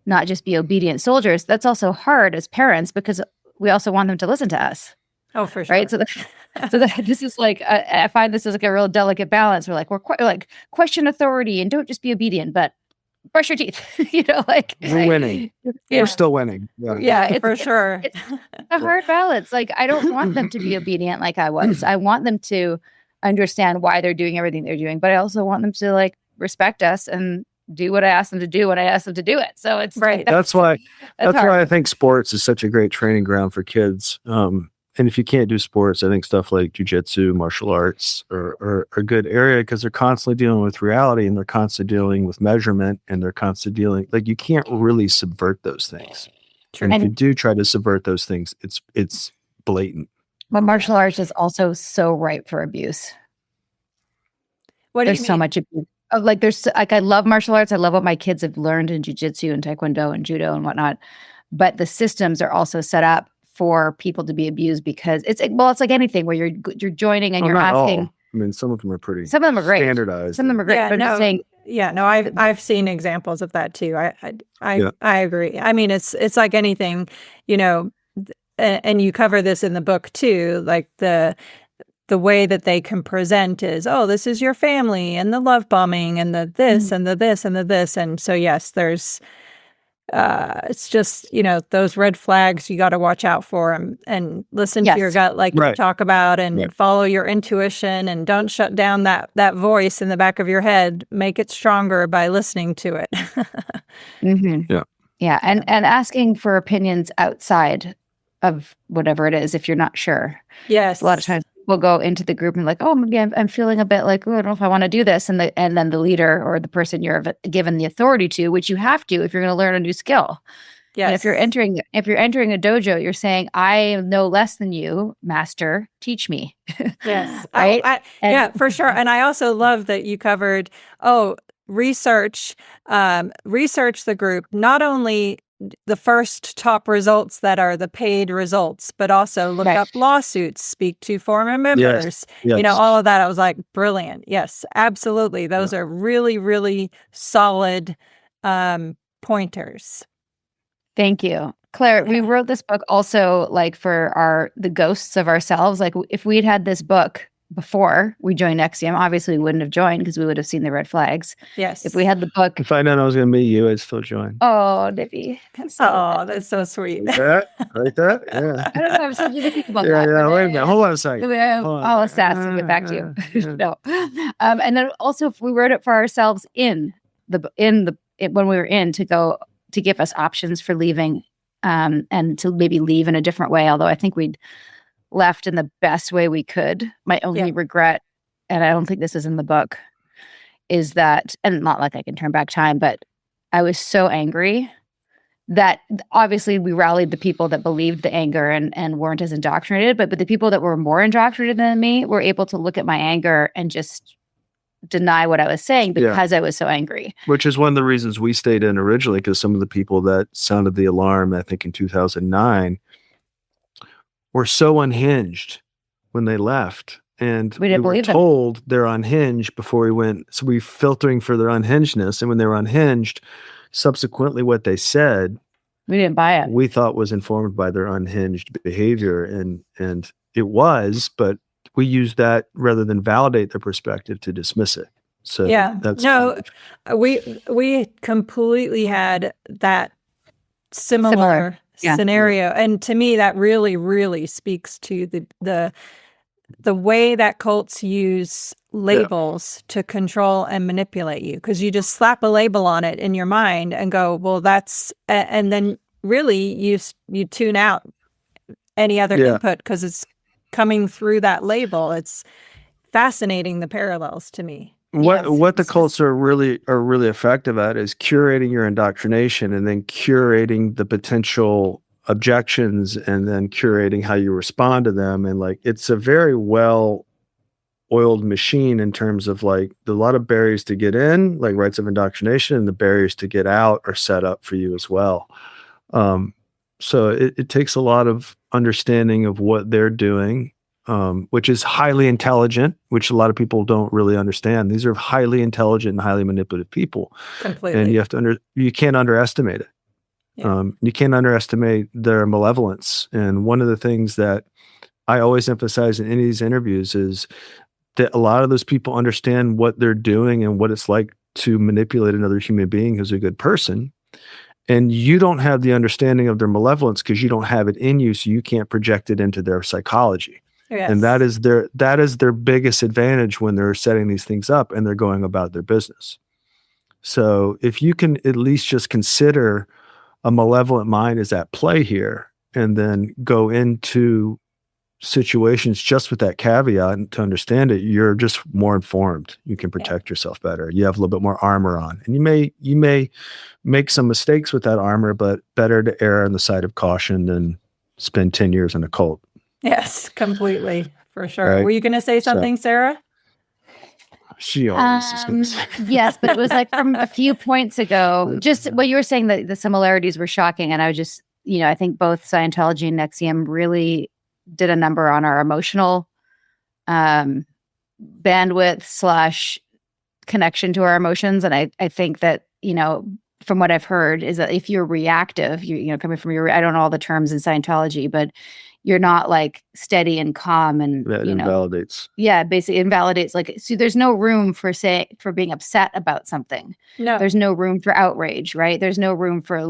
not just be obedient soldiers. That's also hard as parents because we also want them to listen to us. Oh, for sure. Right. So this is like, I find this is like a real delicate balance. We're like, question authority and don't just be obedient, but brush your teeth, We're winning. Yeah. We're still winning. Yeah, for sure. It's a hard balance. Like, I don't want them to be obedient like I was. I want them to understand why they're doing everything they're doing, but I also want them to respect us and do what I ask them to do when I ask them to do it. So it's right. That's why I think sports is such a great training ground for kids. And if you can't do sports, I think stuff like jujitsu, martial arts are a good area because they're constantly dealing with reality and they're constantly dealing with measurement and they're constantly dealing, you can't really subvert those things. True. And if you do try to subvert those things, it's blatant. But martial arts is also so ripe for abuse. What do There's you mean? so much abuse. I love martial arts. I love what my kids have learned in jujitsu and taekwondo and judo and whatnot. But the systems are also set up for people to be abused because it's like anything where you're joining and you're not asking. all. I mean, some of them are pretty. Some of them are great. Standardized. Some of them are great. Yeah, but I'm just saying. Yeah, no, I've seen examples of that too. I agree. I mean, it's like anything, and you cover this in the book too, like the way that they can present is, oh, this is your family and the love bombing and the this and the this and the this. And so, yes, there's, it's just, those red flags you got to watch out for and listen to your gut, like you talk about, and follow your intuition and don't shut down that voice in the back of your head. Make it stronger by listening to it. Yeah. Yeah. And asking for opinions outside of whatever it is, if you're not sure. Yes. A lot of times we'll go into the group and oh, maybe I'm feeling a bit I don't know if I want to do this. And then the leader or the person you're given the authority to, which you have to if you're going to learn a new skill. Yes. And if you're entering a dojo, you're saying, I know less than you, master, teach me. Yes. Right? Yeah, for sure. And I also love that you covered, research the group, not only the first top results that are the paid results, but also look up lawsuits, speak to former members, Yes. All of that. I was like, brilliant. Yes, absolutely. Those are really, really solid pointers. Thank you. Claire, we wrote this book also for the ghosts of ourselves. If we'd had this book before we joined NXIVM, obviously we wouldn't have joined because we would have seen the red flags. Yes. If we had the book. If I known I was going to meet you, I'd still join. Oh, Nippy. Oh, that's so sweet. Like that? Yeah. I don't know. I'm so to think about Yeah, that. yeah. Wait a minute. Hold on a second. I'll assess and get back to you. No. And then also, if we wrote it for ourselves when we were in to give us options for leaving, and to maybe leave in a different way. Although I think we'd left in the best way we could. My only regret, and I don't think this is in the book, is that, and not like I can turn back time, but I was so angry that obviously we rallied the people that believed the anger and weren't as indoctrinated, but the people that were more indoctrinated than me were able to look at my anger and just deny what I was saying because I was so angry. Which is one of the reasons we stayed in originally, because some of the people that sounded the alarm, I think in 2009, were so unhinged when they left. And we were told they're unhinged before we went. So we filtering for their unhingedness. And when they were unhinged, subsequently what they said, we didn't buy it. We thought was informed by their unhinged behavior. And it was, but we used that rather than validate their perspective to dismiss it. So we completely had that similar scenario. And to me, that really, really speaks to the way that cults use labels to control and manipulate you, because you just slap a label on it in your mind and go, well, that's, and then really you tune out any other input because it's coming through that label. It's fascinating, the parallels to me. What the cults are really effective at is curating your indoctrination and then curating the potential objections and then curating how you respond to them. And it's a very well oiled machine in terms of like a lot of barriers to get in, like rites of indoctrination, and the barriers to get out are set up for you as well. So it takes a lot of understanding of what they're doing, which is highly intelligent, which a lot of people don't really understand. These are highly intelligent and highly manipulative people. Completely. And you have to you can't underestimate it. Yeah. You can't underestimate their malevolence. And one of the things that I always emphasize in any of these interviews is that a lot of those people understand what they're doing and what it's like to manipulate another human being who's a good person. And you don't have the understanding of their malevolence because you don't have it in you, so you can't project it into their psychology. Yes. And that is their biggest advantage when they're setting these things up and they're going about their business. So if you can at least just consider a malevolent mind is at play here, and then go into situations just with that caveat and to understand it, you're just more informed. You can protect yourself better. You have a little bit more armor on, and you may make some mistakes with that armor, but better to err on the side of caution than spend 10 years in a cult. Yes, completely, for sure. Right? Were you going to say something, Sarah? She always is going to say. Yes, but it was like from a few points ago, just what you were saying, that the similarities were shocking. And I was just, I think both Scientology and NXIVM really did a number on our emotional bandwidth / connection to our emotions. And I think that, from what I've heard is that if you're reactive, coming from I don't know all the terms in Scientology, but you're not like steady and calm and, That invalidates. Yeah, basically invalidates. Like, so there's no room for being upset about something. No. There's no room for outrage, right? There's no room for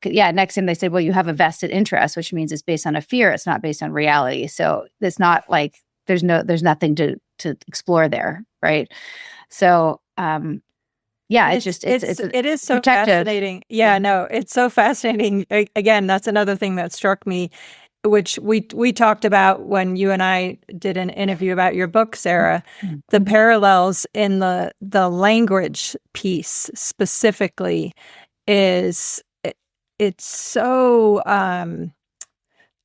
next time they said, well, you have a vested interest, which means it's based on a fear. It's not based on reality. So it's not like there's nothing to explore there. Right. So, it is so protective. Fascinating. Yeah, no, it's so fascinating. Again, that's another thing that struck me, which we talked about when you and I did an interview about your book, Sarah, the parallels in the language piece specifically is it's so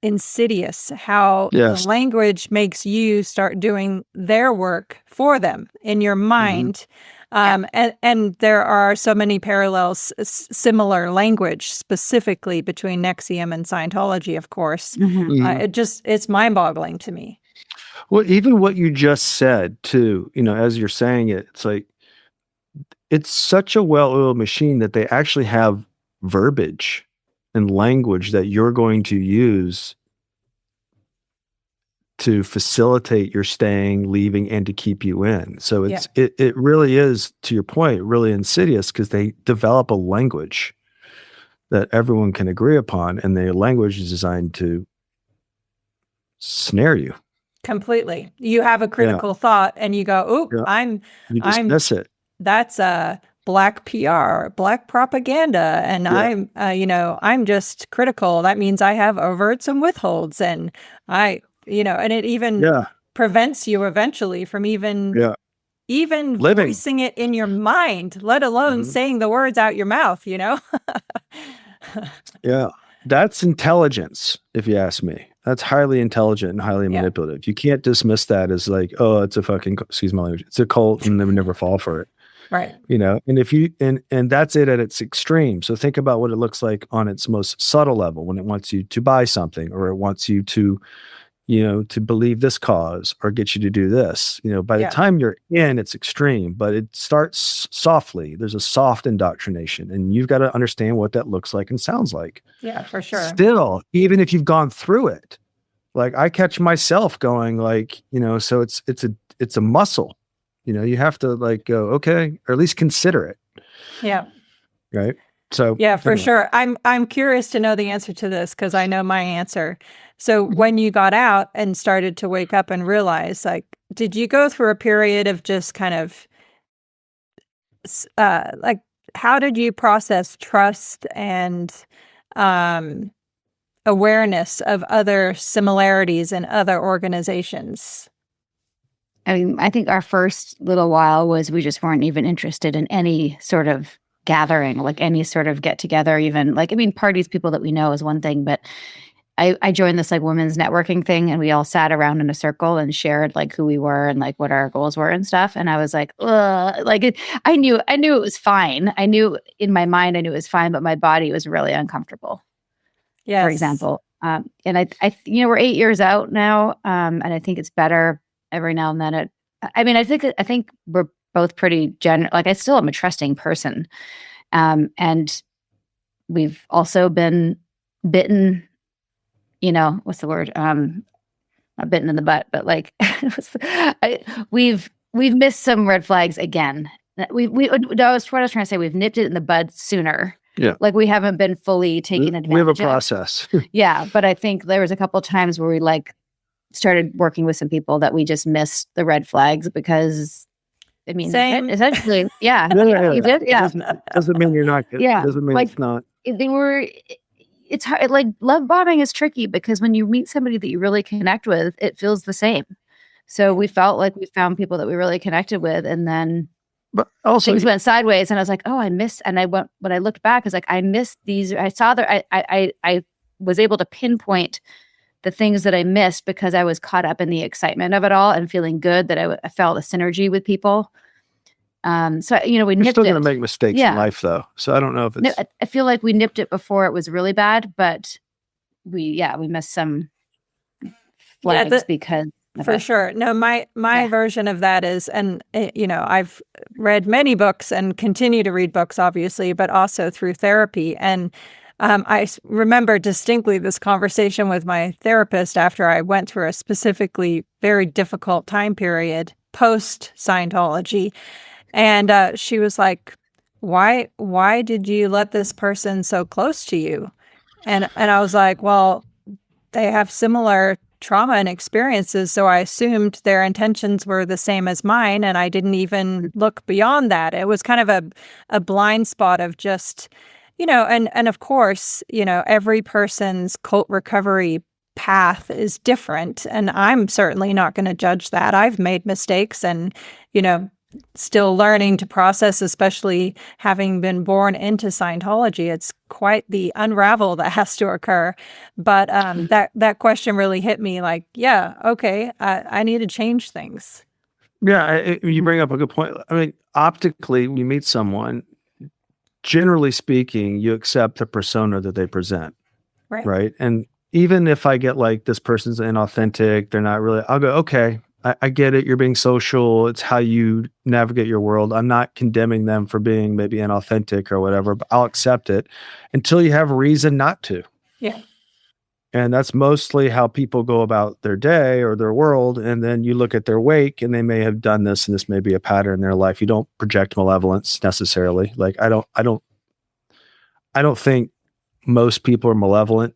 insidious how the language makes you start doing their work for them in your mind. And there are so many parallels, similar language specifically between NXIVM and Scientology, of course. It's mind-boggling to me. Well, even what you just said too, as you're saying it, it's like, it's such a well-oiled machine that they actually have verbiage and language that you're going to use to facilitate your staying, leaving, and to keep you in. So it really is, to your point, really insidious because they develop a language that everyone can agree upon, and the language is designed to snare you. Completely. You have a critical thought and you go, you dismiss it. That's black PR, black propaganda. And I'm just critical. That means I have overts and withholds. And and it even prevents you eventually from even living. Voicing it in your mind, let alone saying the words out your mouth, Yeah. That's intelligence, if you ask me. That's highly intelligent and highly manipulative. You can't dismiss that as like, oh, it's a fucking, excuse my language, it's a cult and they would never fall for it. Right. And if you, and that's it at its extreme. So think about what it looks like on its most subtle level when it wants you to buy something, or it wants you to, to believe this cause or get you to do this. By the time you're in, it's extreme, but it starts softly. There's a soft indoctrination, and you've got to understand what that looks like and sounds like. Yeah, for sure. Still, even if you've gone through it, like I catch myself going like, so it's a muscle, you have to like go, okay, or at least consider it. Yeah. Right. So yeah, for sure. I'm curious to know the answer to this because I know my answer. So when you got out and started to wake up and realize, like, did you go through a period of just kind of like, how did you process trust and awareness of other similarities in other organizations? I mean, I think our first little while was we just weren't even interested in any sort of gathering, like any sort of get together, even like, I mean, parties, people that we know is one thing, but I joined this like women's networking thing, and we all sat around in a circle and shared like who we were and like what our goals were and stuff. And I was like, ugh, I knew it was fine. I knew in my mind, I knew it was fine, but my body was really uncomfortable. Yes. For example. And I, we're 8 years out now. And I think it's better every now and then. I think we're both pretty like I still am a trusting person. And we've also been bitten, what's the word? Not bitten in the butt, but like we've missed some red flags again. That was what I was trying to say. We've nipped it in the bud sooner. Yeah. Like we haven't been fully taken advantage of. We have a process. Yeah. But I think there was a couple times where we like started working with some people that we just missed the red flags because I mean, Same. essentially, yeah. You did? Yeah. Doesn't mean you're not. Yeah. Doesn't mean Like, it's not. It's hard. Like love bombing is tricky because when you meet somebody that you really connect with, it feels the same. So we felt like we found people that we really connected with, and then But also, things went sideways. And I was like, oh, I missed. And when I looked back, I was like, I missed these. I saw that I was able to pinpoint the things that I missed because I was caught up in the excitement of it all and feeling good that I felt a synergy with people. So we you're nipped still it. going to make mistakes in life, though. So I don't know if it's. I feel like we nipped it before it was really bad, but we missed some flags because for sure. No, my version of that is, and I've read many books and continue to read books, obviously, but also through therapy. And I remember distinctly this conversation with my therapist after I went through a specifically very difficult time period post Scientology. And she was like, why did you let this person so close to you? And I was like, well, they have similar trauma and experiences. So I assumed their intentions were the same as mine. And I didn't even look beyond that. It was kind of a blind spot of just, and of course, every person's cult recovery path is different. And I'm certainly not going to judge that. I've made mistakes and, still learning to process, especially having been born into Scientology. It's quite the unravel that has to occur. But that question really hit me like, yeah, okay, I need to change things. Yeah, you bring up a good point. I mean, optically, when you meet someone, generally speaking, you accept the persona that they present. Right. And even if I get like this person's inauthentic, they're not really, I'll go, okay, I get it. You're being social. It's how you navigate your world. I'm not condemning them for being maybe inauthentic or whatever, but I'll accept it until you have a reason not to. Yeah. And that's mostly how people go about their day or their world. And then you look at their wake and they may have done this and this may be a pattern in their life. You don't project malevolence necessarily. Like I don't think most people are malevolent.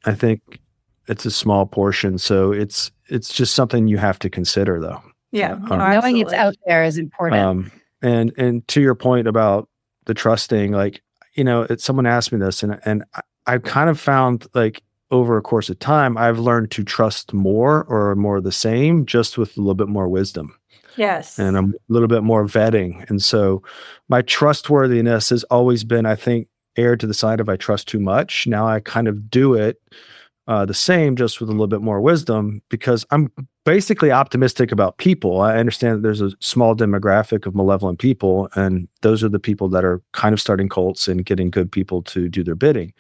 I think it's a small portion. So it's just something you have to consider though. Yeah. Knowing it's out there is important. And to your point about the trusting, like, someone asked me this and I've kind of found like over a course of time, I've learned to trust more or more of the same, just with a little bit more wisdom. Yes. And a little bit more vetting. And so my trustworthiness has always been, I think, erred to the side of I trust too much. Now I kind of do it the same, just with a little bit more wisdom, because I'm basically optimistic about people. I understand that there's a small demographic of malevolent people, and those are the people that are kind of starting cults and getting good people to do their bidding.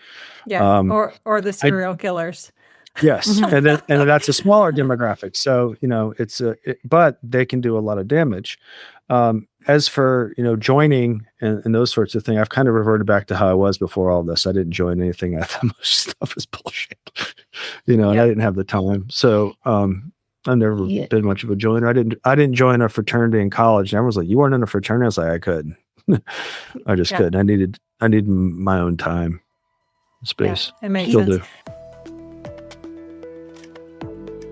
Yeah, or the serial killers. Yes, and that's a smaller demographic. So but they can do a lot of damage. As for joining and those sorts of things, I've kind of reverted back to how I was before all this. I didn't join anything. I thought most stuff was bullshit, and I didn't have the time. So I've never been much of a joiner. I didn't join a fraternity in college. And everyone was like, "You weren't in a fraternity?" I was like, "I couldn't. I just couldn't. I needed my own time, space. Yeah, it makes Still sense. do."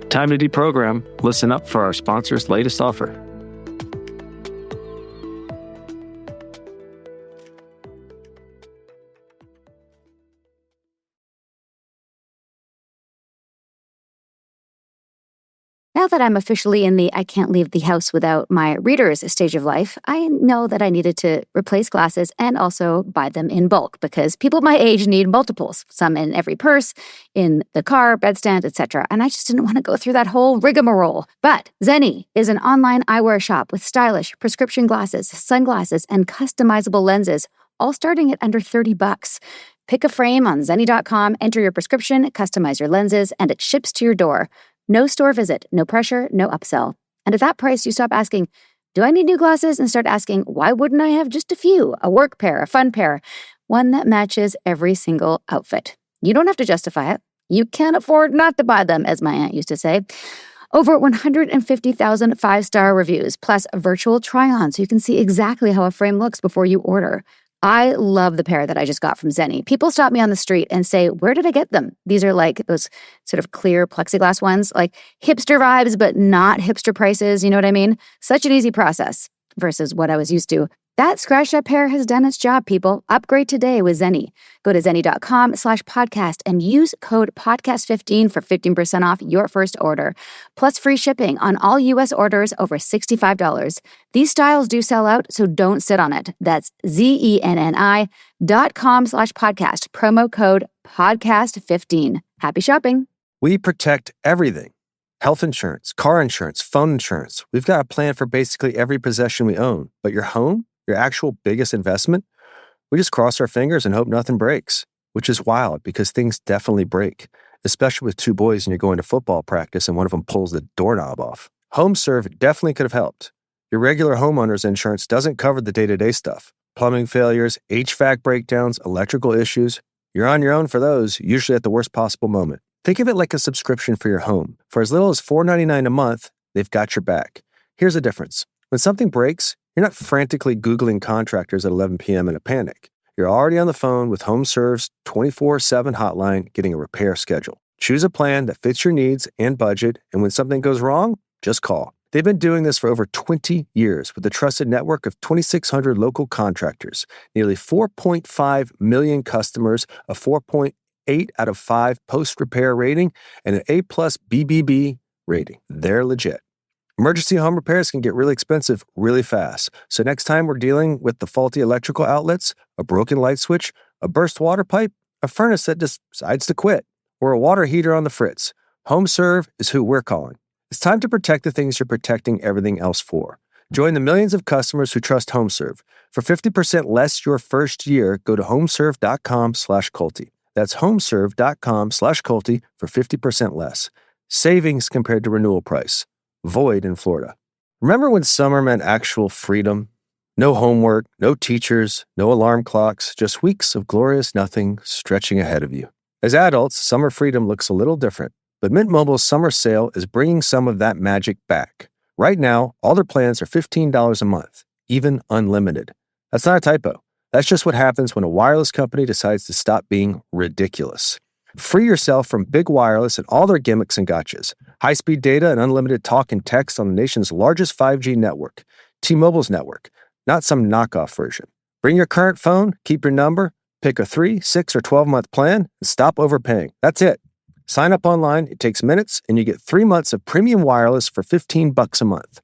Time to deprogram. Listen up for our sponsor's latest offer. now that I'm officially in the I can't leave the house without my readers stage of life, I know that I needed to replace glasses and also buy them in bulk because people my age need multiples, some in every purse, in the car, bedstand, etc. And I just didn't want to go through that whole rigmarole. But Zenni is an online eyewear shop with stylish prescription glasses, sunglasses, and customizable lenses, all starting at under $30. Pick a frame on Zenni.com, enter your prescription, customize your lenses, and it ships to your door. No store visit, no pressure, no upsell. And at that price, you stop asking, do I need new glasses? And start asking, why wouldn't I have just a few? A work pair, a fun pair, one that matches every single outfit. You don't have to justify it. You can't afford not to buy them, as my aunt used to say. Over 150,000 five-star reviews, plus virtual try-on, so you can see exactly how a frame looks before you order. I love the pair that I just got from Zenni. People stop me on the street and say, where did I get them? These are like those sort of clear plexiglass ones, like hipster vibes, but not hipster prices. You know what I mean? Such an easy process versus what I was used to. That scratched up pair has done its job, people. Upgrade today with Zenni. Go to Zenni.com/podcast and use code podcast15 for 15% off your first order, plus free shipping on all U.S. orders over $65. These styles do sell out, so don't sit on it. That's Zenni.com/podcast, promo code podcast15. Happy shopping. We protect everything. Health insurance, car insurance, phone insurance. We've got a plan for basically every possession we own. But your home? Your actual biggest investment? We just cross our fingers and hope nothing breaks, which is wild because things definitely break, especially with two boys and you're going to football practice and one of them pulls the doorknob off. HomeServe definitely could have helped. Your regular homeowner's insurance doesn't cover the day-to-day stuff. Plumbing failures, HVAC breakdowns, electrical issues. You're on your own for those, usually at the worst possible moment. Think of it like a subscription for your home. For as little as $4.99 a month, they've got your back. Here's the difference. When something breaks, you're not frantically Googling contractors at 11 p.m. in a panic. You're already on the phone with HomeServe's 24/7 hotline getting a repair schedule. Choose a plan that fits your needs and budget, and when something goes wrong, just call. They've been doing this for over 20 years with a trusted network of 2,600 local contractors, nearly 4.5 million customers, a 4.8 out of 5 post-repair rating, and an A+ BBB rating. They're legit. Emergency home repairs can get really expensive really fast. So next time we're dealing with the faulty electrical outlets, a broken light switch, a burst water pipe, a furnace that decides to quit, or a water heater on the fritz, HomeServe is who we're calling. It's time to protect the things you're protecting everything else for. Join the millions of customers who trust HomeServe. For 50% less your first year, go to homeserve.com/culty. That's homeserve.com/culty for 50% less. Savings compared to renewal price. Void in Florida. Remember when summer meant actual freedom? No homework, no teachers, no alarm clocks, just weeks of glorious nothing stretching ahead of you. As adults, summer freedom looks a little different, but Mint Mobile's summer sale is bringing some of that magic back. Right now, all their plans are $15 a month, even unlimited. That's not a typo. That's just what happens when a wireless company decides to stop being ridiculous. Free yourself from big wireless and all their gimmicks and gotchas. High-speed data and unlimited talk and text on the nation's largest 5G network, T-Mobile's network, not some knockoff version. Bring your current phone, keep your number, pick a 3, 6, or 12-month plan, and stop overpaying. That's it. Sign up online, it takes minutes, and you get 3 months of premium wireless for $15 a month.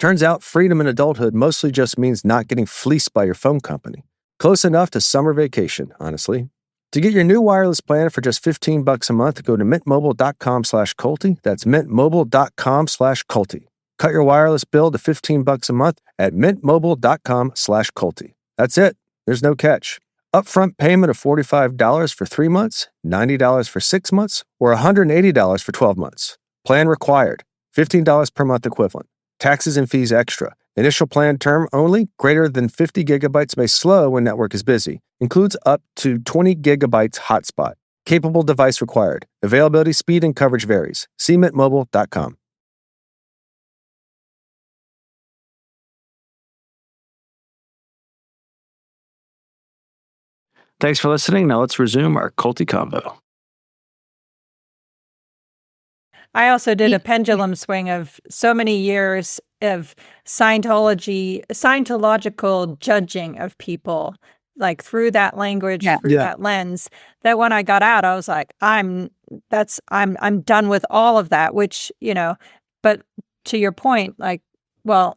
Turns out freedom in adulthood mostly just means not getting fleeced by your phone company. Close enough to summer vacation, honestly. To get your new wireless plan for just $15 a month, go to mintmobile.com/culty. That's mintmobile.com/culty. Cut your wireless bill to $15 a month at mintmobile.com/culty. That's it. There's no catch. Upfront payment of $45 for 3 months, $90 for 6 months, or $180 for 12 months. Plan required. $15 per month equivalent. Taxes and fees extra. Initial plan term only. Greater than 50 gigabytes may slow when network is busy. Includes up to 20 gigabytes hotspot. Capable device required. Availability, speed, and coverage varies. See mintmobile.com. Thanks for listening. Now let's resume our culty convo. I also did a pendulum swing of so many years of Scientological judging of people, like through that language, through that lens, that when I got out, I was like, I'm done with all of that, which, But to your point, like, well,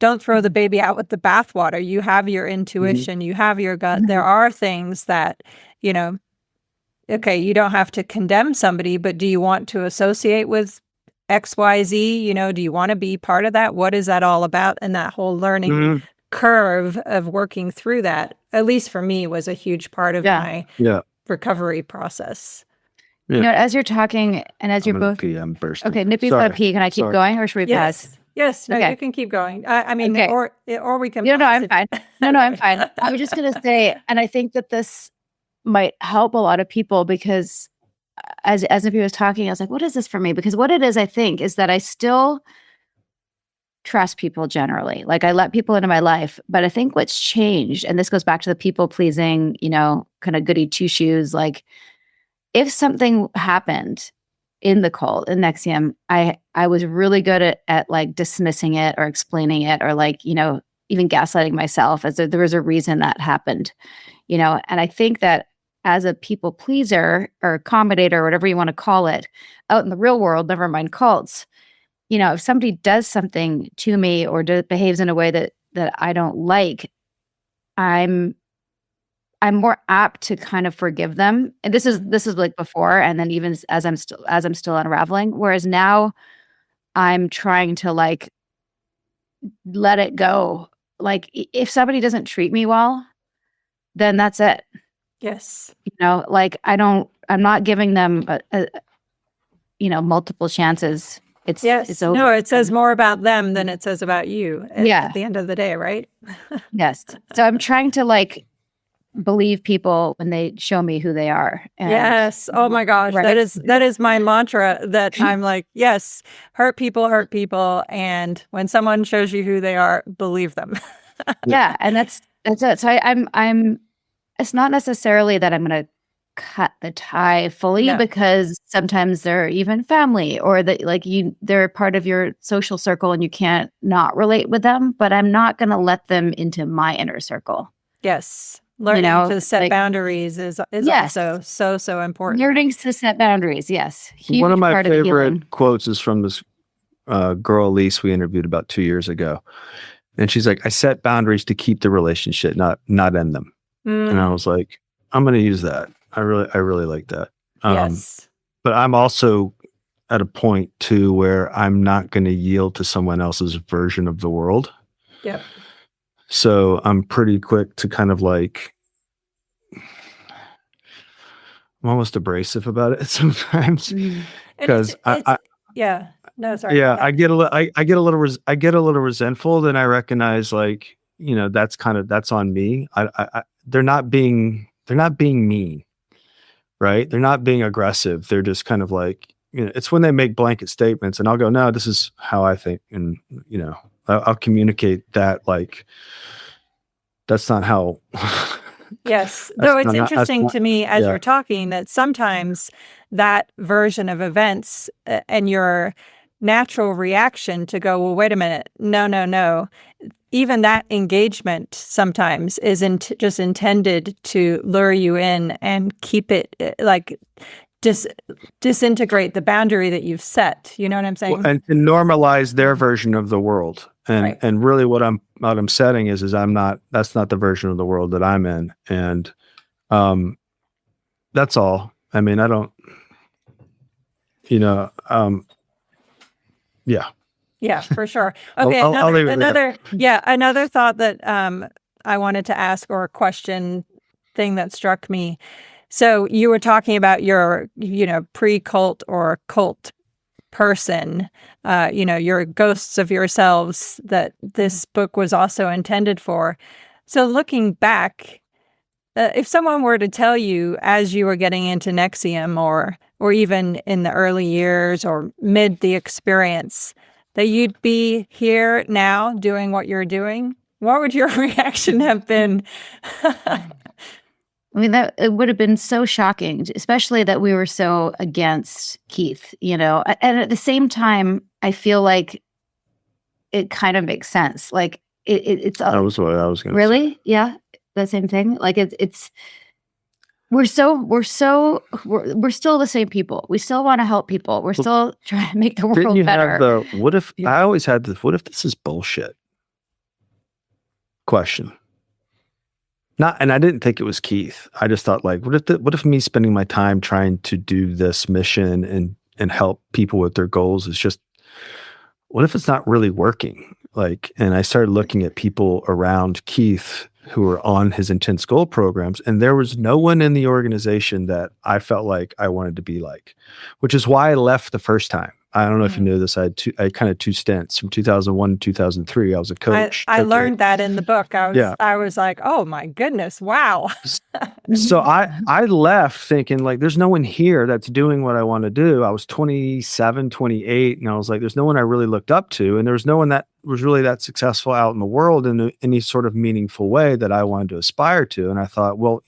don't throw the baby out with the bathwater. You have your intuition, you have your gut. There are things that, okay, you don't have to condemn somebody, but do you want to associate with XYZ? Do you want to be part of that? What is that all about? And that whole learning curve of working through that, at least for me, was a huge part of my recovery process. Yeah. As you're talking and as you're both... I'm bursting. Okay, Nippy's got to pee. Can I keep going or should we pass? Yes, no, Okay. you can keep going. I mean, Okay. or we can... No, I'm fine. No, I'm fine. I was just going to say, and I think that this might help a lot of people because as if he was talking, I was like, what is this for me? Because what it is, I think, is that I still trust people generally. Like I let people into my life, but I think what's changed, and this goes back to the people pleasing, kind of goody two shoes, like if something happened in the cult in NXIVM, I was really good at like dismissing it or explaining it or like, even gaslighting myself as there was a reason that happened, and I think that as a people pleaser or accommodator, or whatever you want to call it, out in the real world, never mind cults, if somebody does something to me or behaves in a way that I don't like, I'm more apt to kind of forgive them. And this is like before, and then even as I'm still unraveling. Whereas now, I'm trying to like let it go. Like if somebody doesn't treat me well, then that's it. Yes. Like I'm not giving them multiple chances. It's over. No, it says more about them than it says about you at the end of the day, right? Yes. So I'm trying to like believe people when they show me who they are. And, yes. Oh my gosh. Right. That is my mantra that I'm like, yes, hurt people. And when someone shows you who they are, believe them. Yeah. And that's it. So I'm it's not necessarily that I'm going to cut the tie fully because sometimes they're even family or that like they're part of your social circle and you can't not relate with them, but I'm not going to let them into my inner circle. Yes. Learning to set boundaries is also so important. Learning to set boundaries, yes. Huge One of my part of favorite quotes is from this girl, Elise, we interviewed about 2 years ago. And she's like, I set boundaries to keep the relationship, not end them. And I was like, I'm going to use that. I really like that. Yes. But I'm also at a point too where I'm not going to yield to someone else's version of the world. Yep. So I'm pretty quick to kind of like, I'm almost abrasive about it sometimes because I get a little resentful. Then I recognize like, that's on me. They're not being mean, right? They're not being aggressive. They're just kind of like, it's when they make blanket statements and I'll go, no, this is how I think. And, I'll communicate that like, that's not how. Yes. Though it's interesting to me as you're talking that sometimes that version of events and your natural reaction to go, well, wait a minute. No. Even that engagement sometimes is just intended to lure you in and keep it like disintegrate the boundary that you've set. You know what I'm saying? And to normalize their version of the world. And really what I'm setting is that's not the version of the world that I'm in. And that's all. I mean, I don't, yeah. Yeah, for sure. Okay, I'll leave it another thought that I wanted to ask or a question thing that struck me. So you were talking about your, pre-cult or cult person, your ghosts of yourselves that this book was also intended for. So looking back, if someone were to tell you as you were getting into NXIVM or even in the early years or mid the experience that you'd be here now doing what you're doing, what would your reaction have been? I mean, it would have been so shocking, especially that we were so against Keith, and at the same time, I feel like it kind of makes sense. Like it's that was what I was going to really? Say. Yeah, the same thing. Like it's we're still the same people. We still want to help people. We're still trying to make the Didn't world you better. have the, what if, I always had this, what if this is bullshit? Question. And I didn't think it was Keith. I just thought like, what if me spending my time trying to do this mission and help people with their goals is just, what if it's not really working? Like, and I started looking at people around Keith who were on his intense goal programs, and there was no one in the organization that I felt like I wanted to be like, which is why I left the first time. I don't know if you knew this. I had kind of two stints from 2001 to 2003. I was a coach. I learned that in the book. I was like, oh my goodness, wow. So I left thinking like, there's no one here that's doing what I want to do. I was 27, 28. And I was like, there's no one I really looked up to. And there was no one that was really that successful out in the world in any sort of meaningful way that I wanted to aspire to. And I thought, well,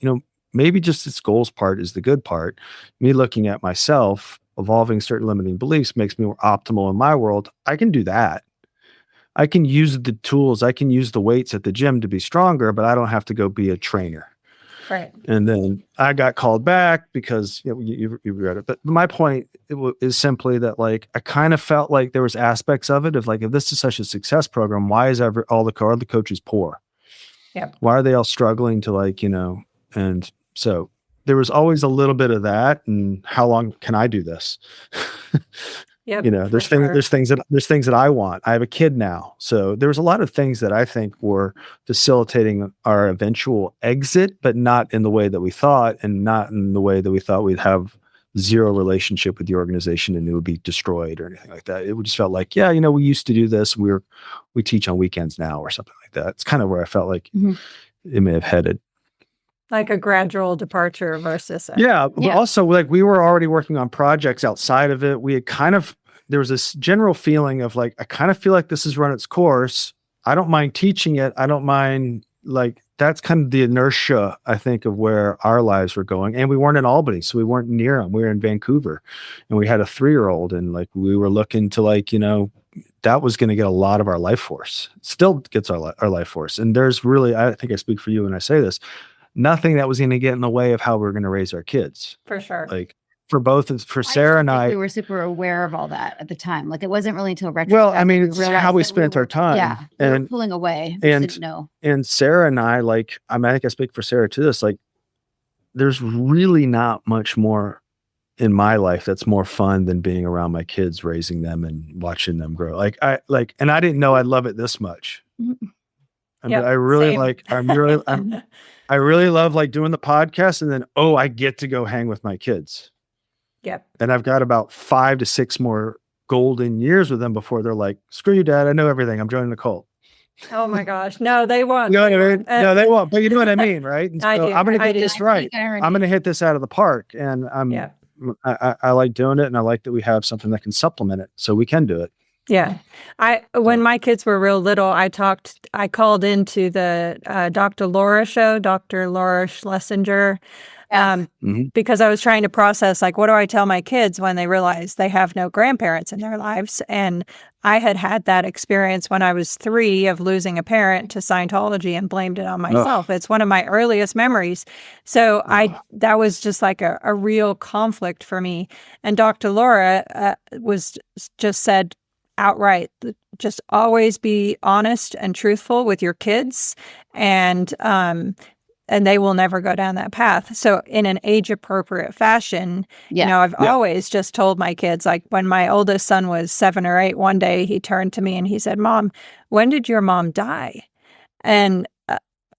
maybe just this goals part is the good part. Me looking at myself, evolving certain limiting beliefs makes me more optimal in my world. I can do that. I can use the tools. I can use the weights at the gym to be stronger, but I don't have to go be a trainer. Right. And then I got called back because you read it. But my point is simply that like, I kind of felt like there was aspects of it of like, if this is such a success program, why is all the coaches poor? Yeah. Why are they all struggling to like, and so there was always a little bit of that. And how long can I do this? Yep, there's things that I want. I have a kid now. So there was a lot of things that I think were facilitating our eventual exit, but not in the way that we thought, and not in the way that we thought we'd have zero relationship with the organization and it would be destroyed or anything like that. It just felt like, we used to do this. We teach on weekends now or something like that. It's kind of where I felt like it may have headed. Like a gradual departure versus but also like we were already working on projects outside of it. We had there was this general feeling of like, I kind of feel like this has run its course. I don't mind teaching it. I don't mind, like, that's kind of the inertia, I think, of where our lives were going. And we weren't in Albany, so we weren't near them. We were in Vancouver, and we had a 3-year-old, and like we were looking to like, that was going to get a lot of our life force. It still gets our life force. And there's really, I think I speak for you when I say this, nothing that was going to get in the way of how we're going to raise our kids. For sure. Like for Sarah and I, we were super aware of all that at the time. Like it wasn't really until retrospect. Well, I mean, it's how we spent our time. Yeah. And we were pulling away. We didn't know. And Sarah and I, like, I think I speak for Sarah to this, like, there's really not much more in my life that's more fun than being around my kids, raising them and watching them grow. And I didn't know I'd love it this much. Yep, I really same. I really love like doing the podcast, and then, I get to go hang with my kids. Yep. And I've got about 5 to 6 more golden years with them before they're like, screw you, Dad. I know everything. I'm joining the cult. Oh my gosh. No, they won't. You know what I mean? No, they won't. But you know what I mean, right? And I so do. I'm going to I get do. this right. I'm going to hit this out of the park. And I like doing it. And I like that we have something that can supplement it so we can do it. Yeah. When my kids were real little, I called into the Dr. Laura show, Dr. Laura Schlesinger, because I was trying to process, like, what do I tell my kids when they realize they have no grandparents in their lives? And I had that experience when I was 3 of losing a parent to Scientology and blamed it on myself. It's one of my earliest memories. So that was just like a real conflict for me. And Dr. Laura just said outright, just always be honest and truthful with your kids, and they will never go down that path. So in an age-appropriate fashion, I've always just told my kids, like when my oldest son was 7 or 8, one day he turned to me and he said, "Mom, when did your mom die?" And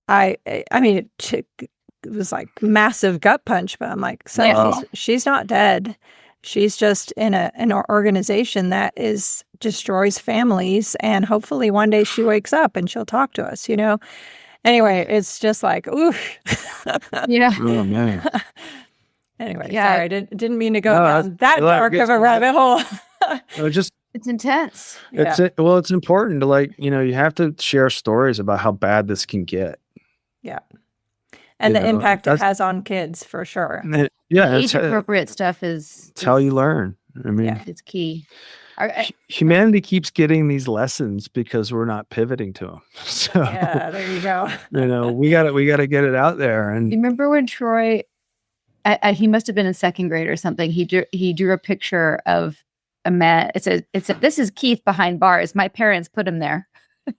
I mean, it was like massive gut punch, but I'm like, "So she's not dead. She's just in an organization that destroys families, and hopefully one day she wakes up and she'll talk to us, Anyway, it's just like, ooh. Yeah. Oh, man. Anyway, sorry, I didn't mean to go down that dark of a rabbit hole. It's intense. It's important to you have to share stories about how bad this can get. Yeah. And the impact it has on kids, for sure. Age-appropriate stuff is how you learn. I mean, it's key. Humanity keeps getting these lessons because we're not pivoting to them. So there you go. we got to get it out there. And you remember when Troy he must have been in second grade or something. He drew a picture of a man. It said, "This is Keith behind bars. My parents put him there."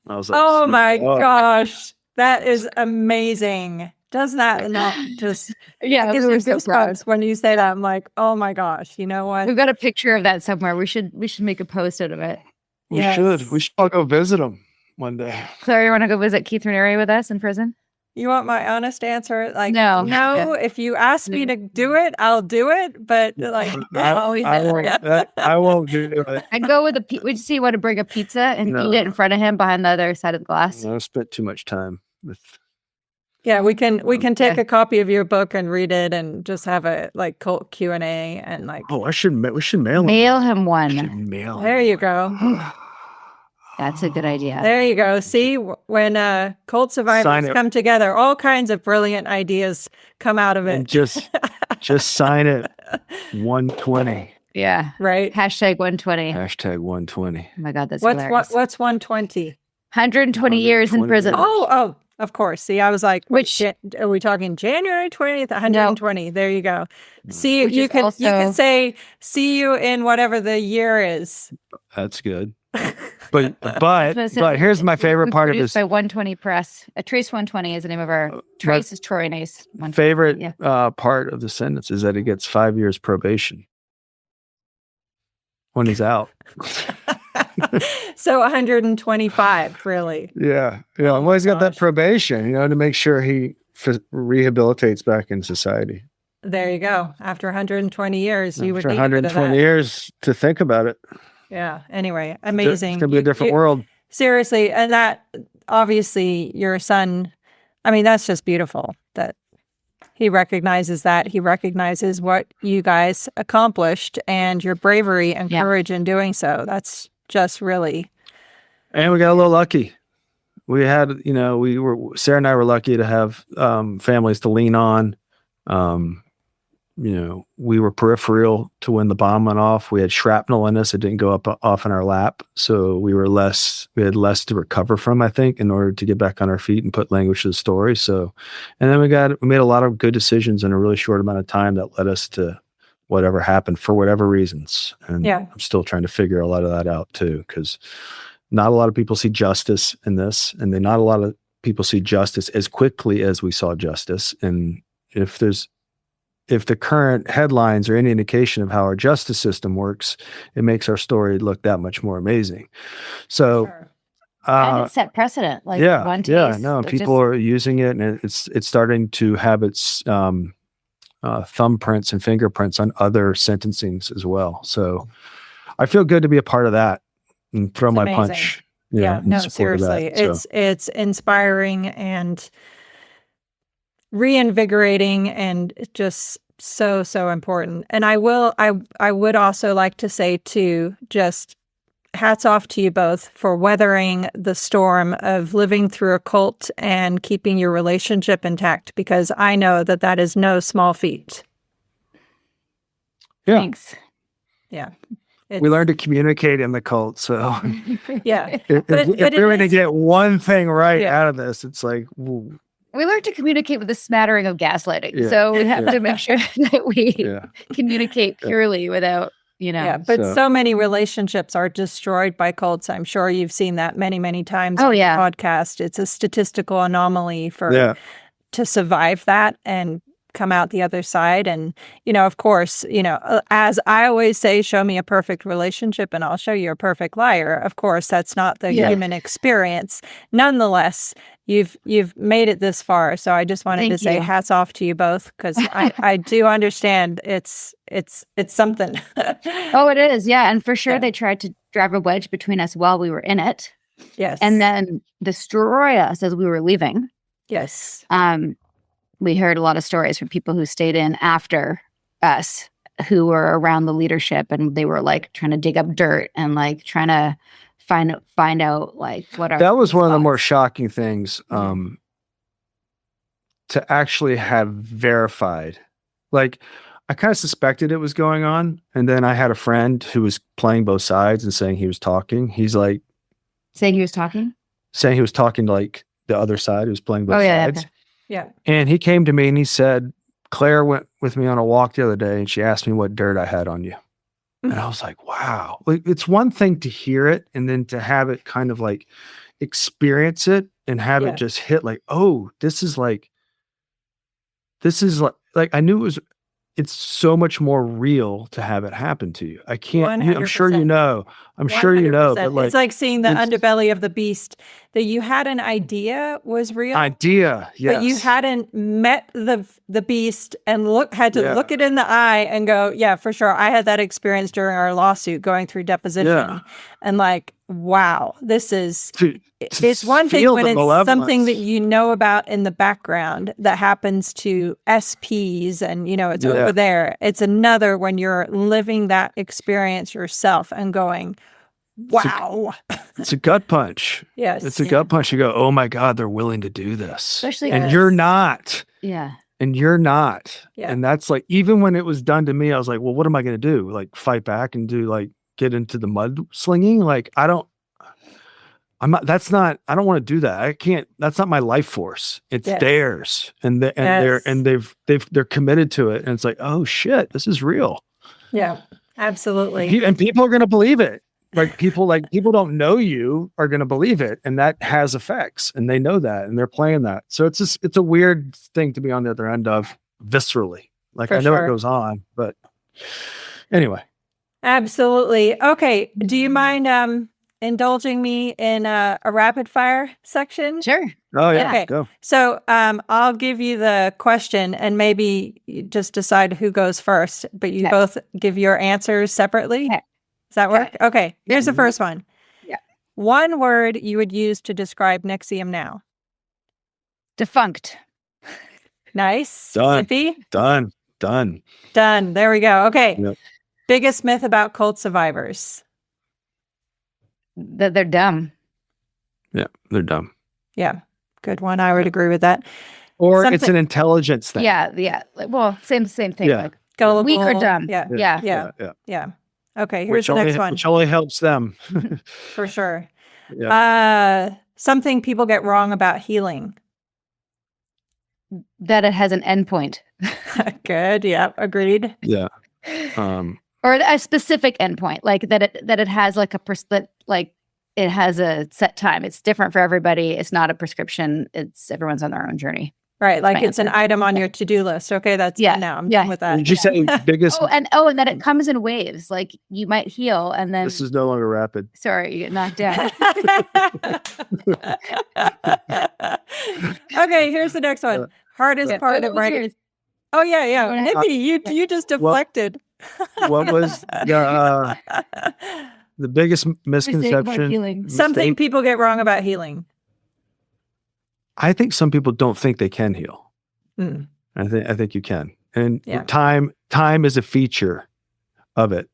I was like, Oh my gosh. That is amazing. Does that not just Yeah, gives we me were so proud. goosebumps when you say that? I'm like, oh my gosh, you know what? We've got a picture of that somewhere. We should make a post out of it. we Yes. should all go visit him one day. Claire, you want to go visit Keith Raniere with us in prison? You want my honest answer? Like, No. no. If you ask me to do it, I'll do it. But like, I won't do it. I'd go with would you see want to bring a pizza and eat it in front of him behind the other side of the glass? I spent too much time with. yeah, we can take a copy of your book and read it and just have a like cult Q&A and like. Oh, we should mail him. Mail him We one. should mail him. There you go. That's a good idea. There you go. See, when cult survivors come together, all kinds of brilliant ideas come out of it. And just sign it 120. Yeah. Right. Hashtag 120. Hashtag 120. Oh my God, that's hilarious. What's 120? 120 years in 120 prison. years. Oh, of course. See, I was like, Which- are we talking January 20th? 120. There you go. See, Which you is can also- say, see you in whatever the year is. That's good. But here's my favorite part of this. By 120 Press. Trace 120 is the name of our. Trace is Troy and Ace. 120. Favorite part of the sentence is that he gets 5 years probation when he's out. So 125, really. Yeah. Well, he's got that probation, to make sure he rehabilitates back in society. There you go. After 120 years, you would After need a bit of 120 that. years to think about it. Yeah. Anyway, amazing. It's going to be a different world. Seriously. And that, obviously, your son, I mean, that's just beautiful that he recognizes that. He recognizes what you guys accomplished and your bravery and courage in doing so. That's just really. And we got a little lucky. We had, Sarah and I were lucky to have families to lean on. We were peripheral to when the bomb went off. We had shrapnel in us. It didn't go off in our lap. So we had less to recover from, I think, in order to get back on our feet and put language to the story. So, and then we made a lot of good decisions in a really short amount of time that led us to whatever happened for whatever reasons. And I'm still trying to figure a lot of that out too, because not a lot of people see justice in this, and not a lot of people see justice as quickly as we saw justice. And if the current headlines are any indication of how our justice system works, it makes our story look that much more amazing. So, and it set precedent. Like one case. People are using it, and it's starting to have its thumbprints and fingerprints on other sentencings as well. So, I feel good to be a part of that and throw my punch. No, seriously, it's inspiring and reinvigorating and just so important. And I would also like to say too, just hats off to you both for weathering the storm of living through a cult and keeping your relationship intact, because I know that is no small feat. Yeah. Thanks. Yeah. We learned to communicate in the cult. So yeah. if we're going to get one thing right out of this, it's like, ooh. We learned to communicate with a smattering of gaslighting. Yeah. So we have to make sure that we communicate purely without, Yeah, but so many relationships are destroyed by cults. I'm sure you've seen that many, many times on the podcast. It's a statistical anomaly to survive that and come out the other side. And, of course, as I always say, show me a perfect relationship and I'll show you a perfect liar. Of course, that's not the human experience. Nonetheless, you've made it this far. So I just wanted to say hats off to you both, because I do understand it's something. Oh, it is. Yeah. And for sure, they tried to drive a wedge between us while we were in it. Yes. And then destroy us as we were leaving. Yes. We heard a lot of stories from people who stayed in after us, who were around the leadership, and they were like trying to dig up dirt and like trying to find out like what our. That was one of the more shocking things to actually have verified. Like, I kind of suspected it was going on, and then I had a friend who was playing both sides and saying he was talking. He's like saying he was talking to like the other side who was playing both sides. Okay. Yeah. And he came to me and he said, Claire went with me on a walk the other day and she asked me what dirt I had on you. And I was like, wow. Like, it's one thing to hear it and then to have it kind of like experience it and have it just hit like, oh, this is like I knew it's so much more real to have it happen to you. I can't, I'm sure you know, but like, it's like seeing the underbelly of the beast that you had an idea was real. Yes. But you hadn't met the beast and had to look it in the eye and go, yeah, for sure. I had that experience during our lawsuit going through deposition and like, wow, this is, it's one thing when it's something that you know about in the background that happens to SPs and, you know, it's over there. It's another when you're living that experience yourself and going, wow. It's a gut punch. Yes. It's a gut punch. You go, oh my God, they're willing to do this. Especially and you're not. Yeah. And you're not. Yeah. And that's like, even when it was done to me, I was like, well, what am I going to do? Like fight back and do like, get into the mud slinging? Like, I don't want to do that. I can't, that's not my life force. It's theirs. And they're committed to it. And it's like, oh shit, this is real. Yeah, absolutely. And people are going to believe it. Like people don't know you are going to believe it. And that has effects and they know that and they're playing that. So it's a weird thing to be on the other end of viscerally. Like I know it goes on, but anyway. Absolutely. Okay. Do you mind, indulging me in a rapid fire section? Sure. Oh yeah. Okay. Go. So I'll give you the question and maybe you just decide who goes first, but you both give your answers separately. Okay. Does that work? Okay. Here's the first one. Yeah. One word you would use to describe Nexium now. Defunct. Nice. Done. Nippy? Done. There we go. Okay. Yep. Biggest myth about cult survivors. That they're dumb. Yeah, they're dumb. Yeah. Good one. I would agree with that. Or it's an intelligence thing. Yeah. Well, same thing. Yeah. Like Gullible. weak or dumb. Yeah. Okay, here's the next one. Which only helps them. For sure. Yeah. Something people get wrong about healing. That it has an endpoint. Good. Yeah. Agreed. Yeah. Or a specific endpoint, like that it has like it has a set time. It's different for everybody. It's not a prescription. Everyone's on their own journey. Right. Like it's an item on your to-do list. Okay, that's done now. I'm done with that. Did you say biggest? And that it comes in waves. Like you might heal and then This is no longer rapid. Sorry, you get knocked down. Okay, here's the next one. Hardest part of writing. Oh yeah. Nippy, you just deflected. What was the biggest misconception? Something people get wrong about healing. I think some people don't think they can heal. Mm. I think you can. And time is a feature of it.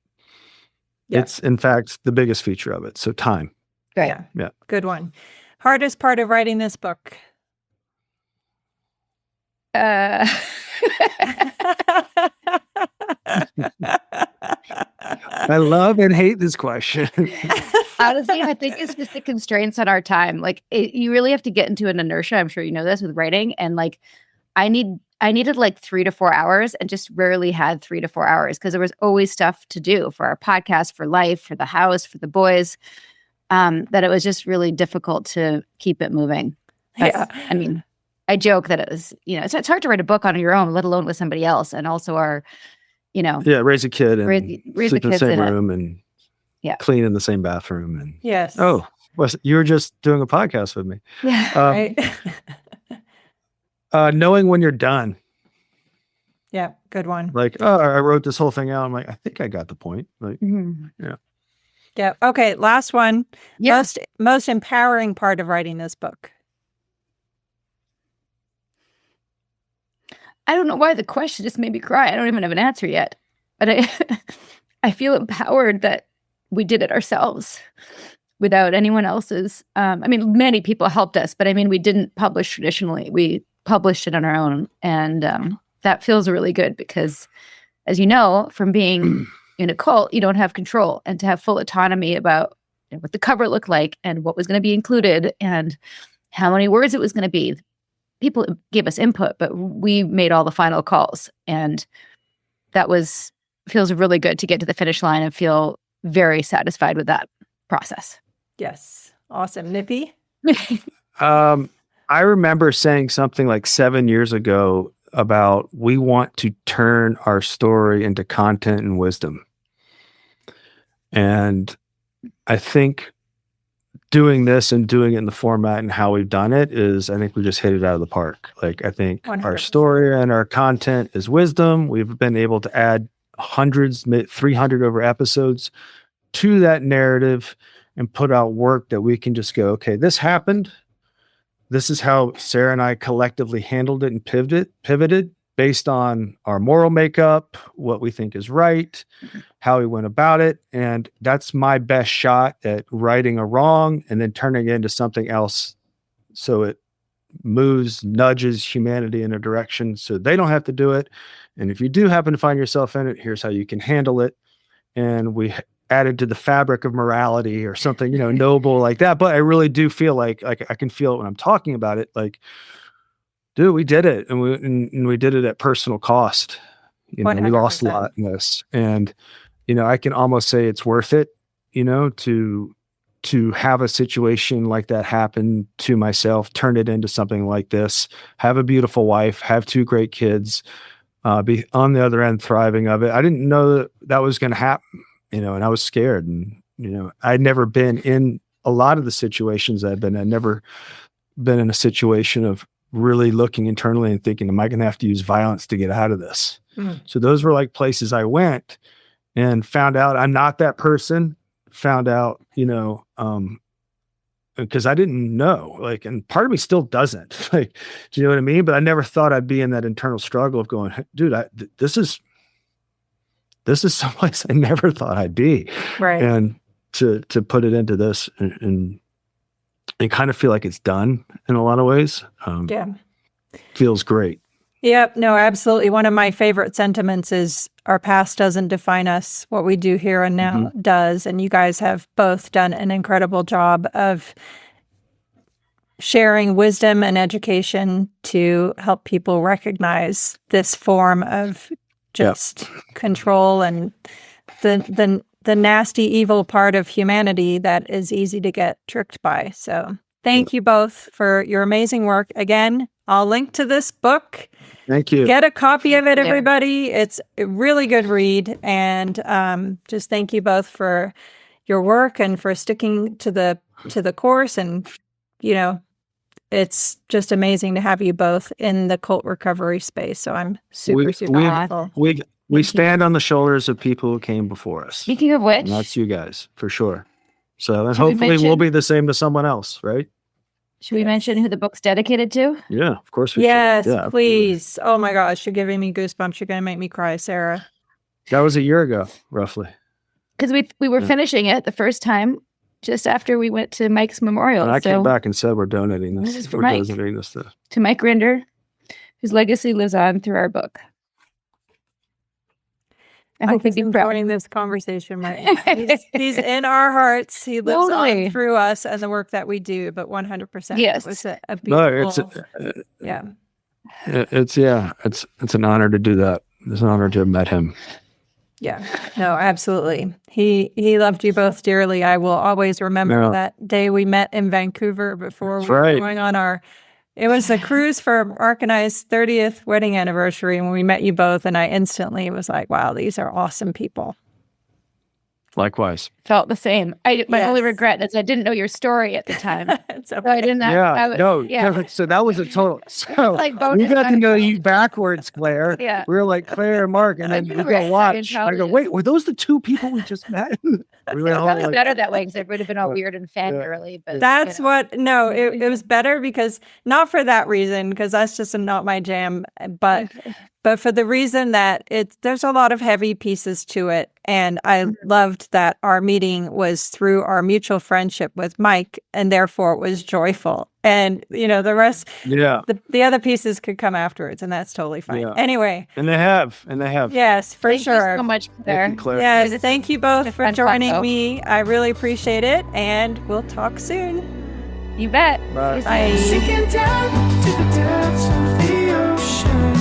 Yeah. It's in fact the biggest feature of it. So time. Great. Yeah. Good one. Hardest part of writing this book. I love and hate this question. Honestly, I think it's just the constraints on our time. Like you really have to get into an inertia. I'm sure you know this with writing. And like, I needed like 3 to 4 hours and just rarely had 3 to 4 hours because there was always stuff to do for our podcast, for life, for the house, for the boys, that it was just really difficult to keep it moving. I mean, I joke that it was, it's hard to write a book on your own, let alone with somebody else. And also raise a kid and raise sleep the in the kids same in room and clean in the same bathroom. And yes. Oh, you were just doing a podcast with me. Yeah. Right. Knowing when you're done. Yeah. Good one. Like, I wrote this whole thing out. I'm like, I think I got the point. Like, yeah. Yeah. Okay. Last one. Yeah. Most empowering part of writing this book. I don't know why the question just made me cry. I don't even have an answer yet. But I feel empowered that we did it ourselves without anyone else's. Many people helped us, but we didn't publish traditionally. We published it on our own. And that feels really good because, as you know, from being in a cult, you don't have control. And to have full autonomy about what the cover looked like and what was going to be included and how many words it was going to be. people gave us input, but we made all the final calls. And that feels really good to get to the finish line and feel very satisfied with that process. Yes. Awesome. Nippy? I remember saying something like 7 years ago about we want to turn our story into content and wisdom. And I think doing this and doing it in the format and how we've done it I think we just hit it out of the park. Like, I think 100%. Our story and our content is wisdom. We've been able to add hundreds, 300 over episodes to that narrative and put out work that we can just go, okay, this happened. This is how Sarah and I collectively handled it and pivoted based on our moral makeup, what we think is right, how we went about it. And that's my best shot at righting a wrong and then turning it into something else. So it nudges humanity in a direction so they don't have to do it. And if you do happen to find yourself in it, here's how you can handle it. And we added to the fabric of morality or something, noble like that. But I really do feel like I can feel it when I'm talking about it. Like, dude, we did it, and we did it at personal cost. We lost a lot in this, and I can almost say it's worth it. To have a situation like that happen to myself, turn it into something like this, have a beautiful wife, have 2 great kids, be on the other end thriving of it. I didn't know that was going to happen. And I was scared, and, I'd never been in a lot of the situations I've been. I'd never been in a situation of really looking internally and thinking, am I going to have to use violence to get out of this? So those were like places I went and found out I'm not that person, found out, because I didn't know, like, and part of me still doesn't, like, do you know what I mean? But I never thought I'd be in that internal struggle of going, dude, this is someplace I never thought I'd be. Right. And to put it into this and kind of feel like it's done in a lot of ways. Feels great. Yep. No, absolutely. One of my favorite sentiments is our past doesn't define us. What we do here and now does. And you guys have both done an incredible job of sharing wisdom and education to help people recognize this form of just control and the nasty, evil part of humanity that is easy to get tricked by. So thank you both for your amazing work. Again, I'll link to this book. Thank you. Get a copy of it, everybody. It's a really good read. And just thank you both for your work and for sticking to the course. And, it's just amazing to have you both in the cult recovery space. So I'm super grateful. We stand on the shoulders of people who came before us. Speaking of which, and that's you guys, for sure. So and hopefully we'll be the same to someone else, right? Should we mention who the book's dedicated to? Yeah, of course we should. Yeah, please. Oh my gosh, you're giving me goosebumps. You're going to make me cry, Sarah. That was a year ago, roughly. Because we were finishing it the first time just after we went to Mike's memorial. And I came back and said we're donating this. This is for Mike. Donating this to Mike Rinder, whose legacy lives on through our book. I hope he's enjoying this conversation, right? He's in our hearts. He lives on through us and the work that we do, but 100%. Yes. It was a beautiful, It's an honor to do that. It's an honor to have met him. Yeah, no, absolutely. He loved you both dearly. I will always remember that day we met in Vancouver before we were going on it was a cruise for Mark and I's 30th wedding anniversary when we met you both, and I instantly was like, wow, these are awesome people. Likewise. Felt the same. My only regret is I didn't know your story at the time. So I didn't know. So that was a total. So we got to know you backwards, Claire. Yeah. We were like Claire and Mark, and then we go watch. I go, wait, were those the 2 people we just met? We went probably better that way because it would have been all weird and fangirly. But that's it was better because not for that reason, because that's just not my jam, but for the reason that there's a lot of heavy pieces to it. And I loved that our meeting was through our mutual friendship with Mike, and therefore it was joyful. And, the rest, the other pieces could come afterwards, and that's totally fine. Yeah. Anyway. And they have. Yes, for sure. Thank you so much, Claire. Thank you, Claire. Yes, thank you both for joining me. I really appreciate it, and we'll talk soon. You bet. Bye. Bye. Sinking down to the depths of the ocean,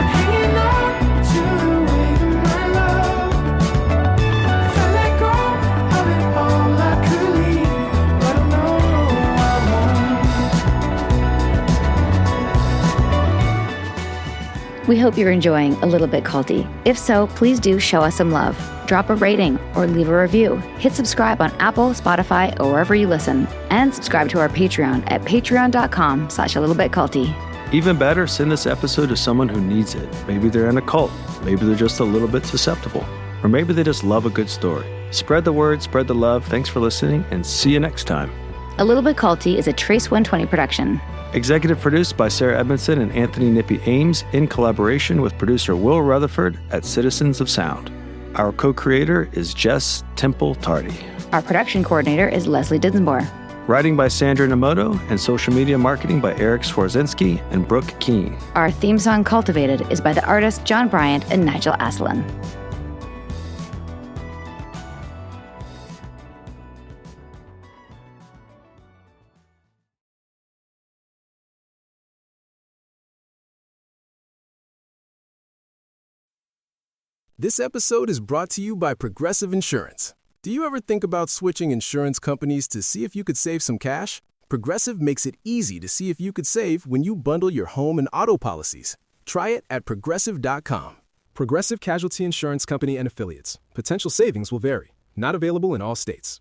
hanging on to the weight of my love. If I let go of it all, I could leave, but I know I won't. We hope you're enjoying A Little Bit Culty. If so, please do show us some love. Drop a rating or leave a review. Hit subscribe on Apple, Spotify, or wherever you listen. And subscribe to our Patreon at patreon.com/alittlebitculty. Even better, send this episode to someone who needs it. Maybe they're in a cult. Maybe they're just a little bit susceptible. Or maybe they just love a good story. Spread the word, spread the love. Thanks for listening, and see you next time. A Little Bit Culty is a Trace 120 production. Executive produced by Sarah Edmondson and Anthony Nippy Ames in collaboration with producer Will Rutherford at Citizens of Sound. Our co-creator is Jess Temple Tardy. Our production coordinator is Leslie Dinsmore. Writing by Sandra Namoto and social media marketing by Eric Swarzinski and Brooke Keene. Our theme song, Cultivated, is by the artists John Bryant and Nigel Aslan. This episode is brought to you by Progressive Insurance. Do you ever think about switching insurance companies to see if you could save some cash? Progressive makes it easy to see if you could save when you bundle your home and auto policies. Try it at progressive.com. Progressive Casualty Insurance Company and Affiliates. Potential savings will vary. Not available in all states.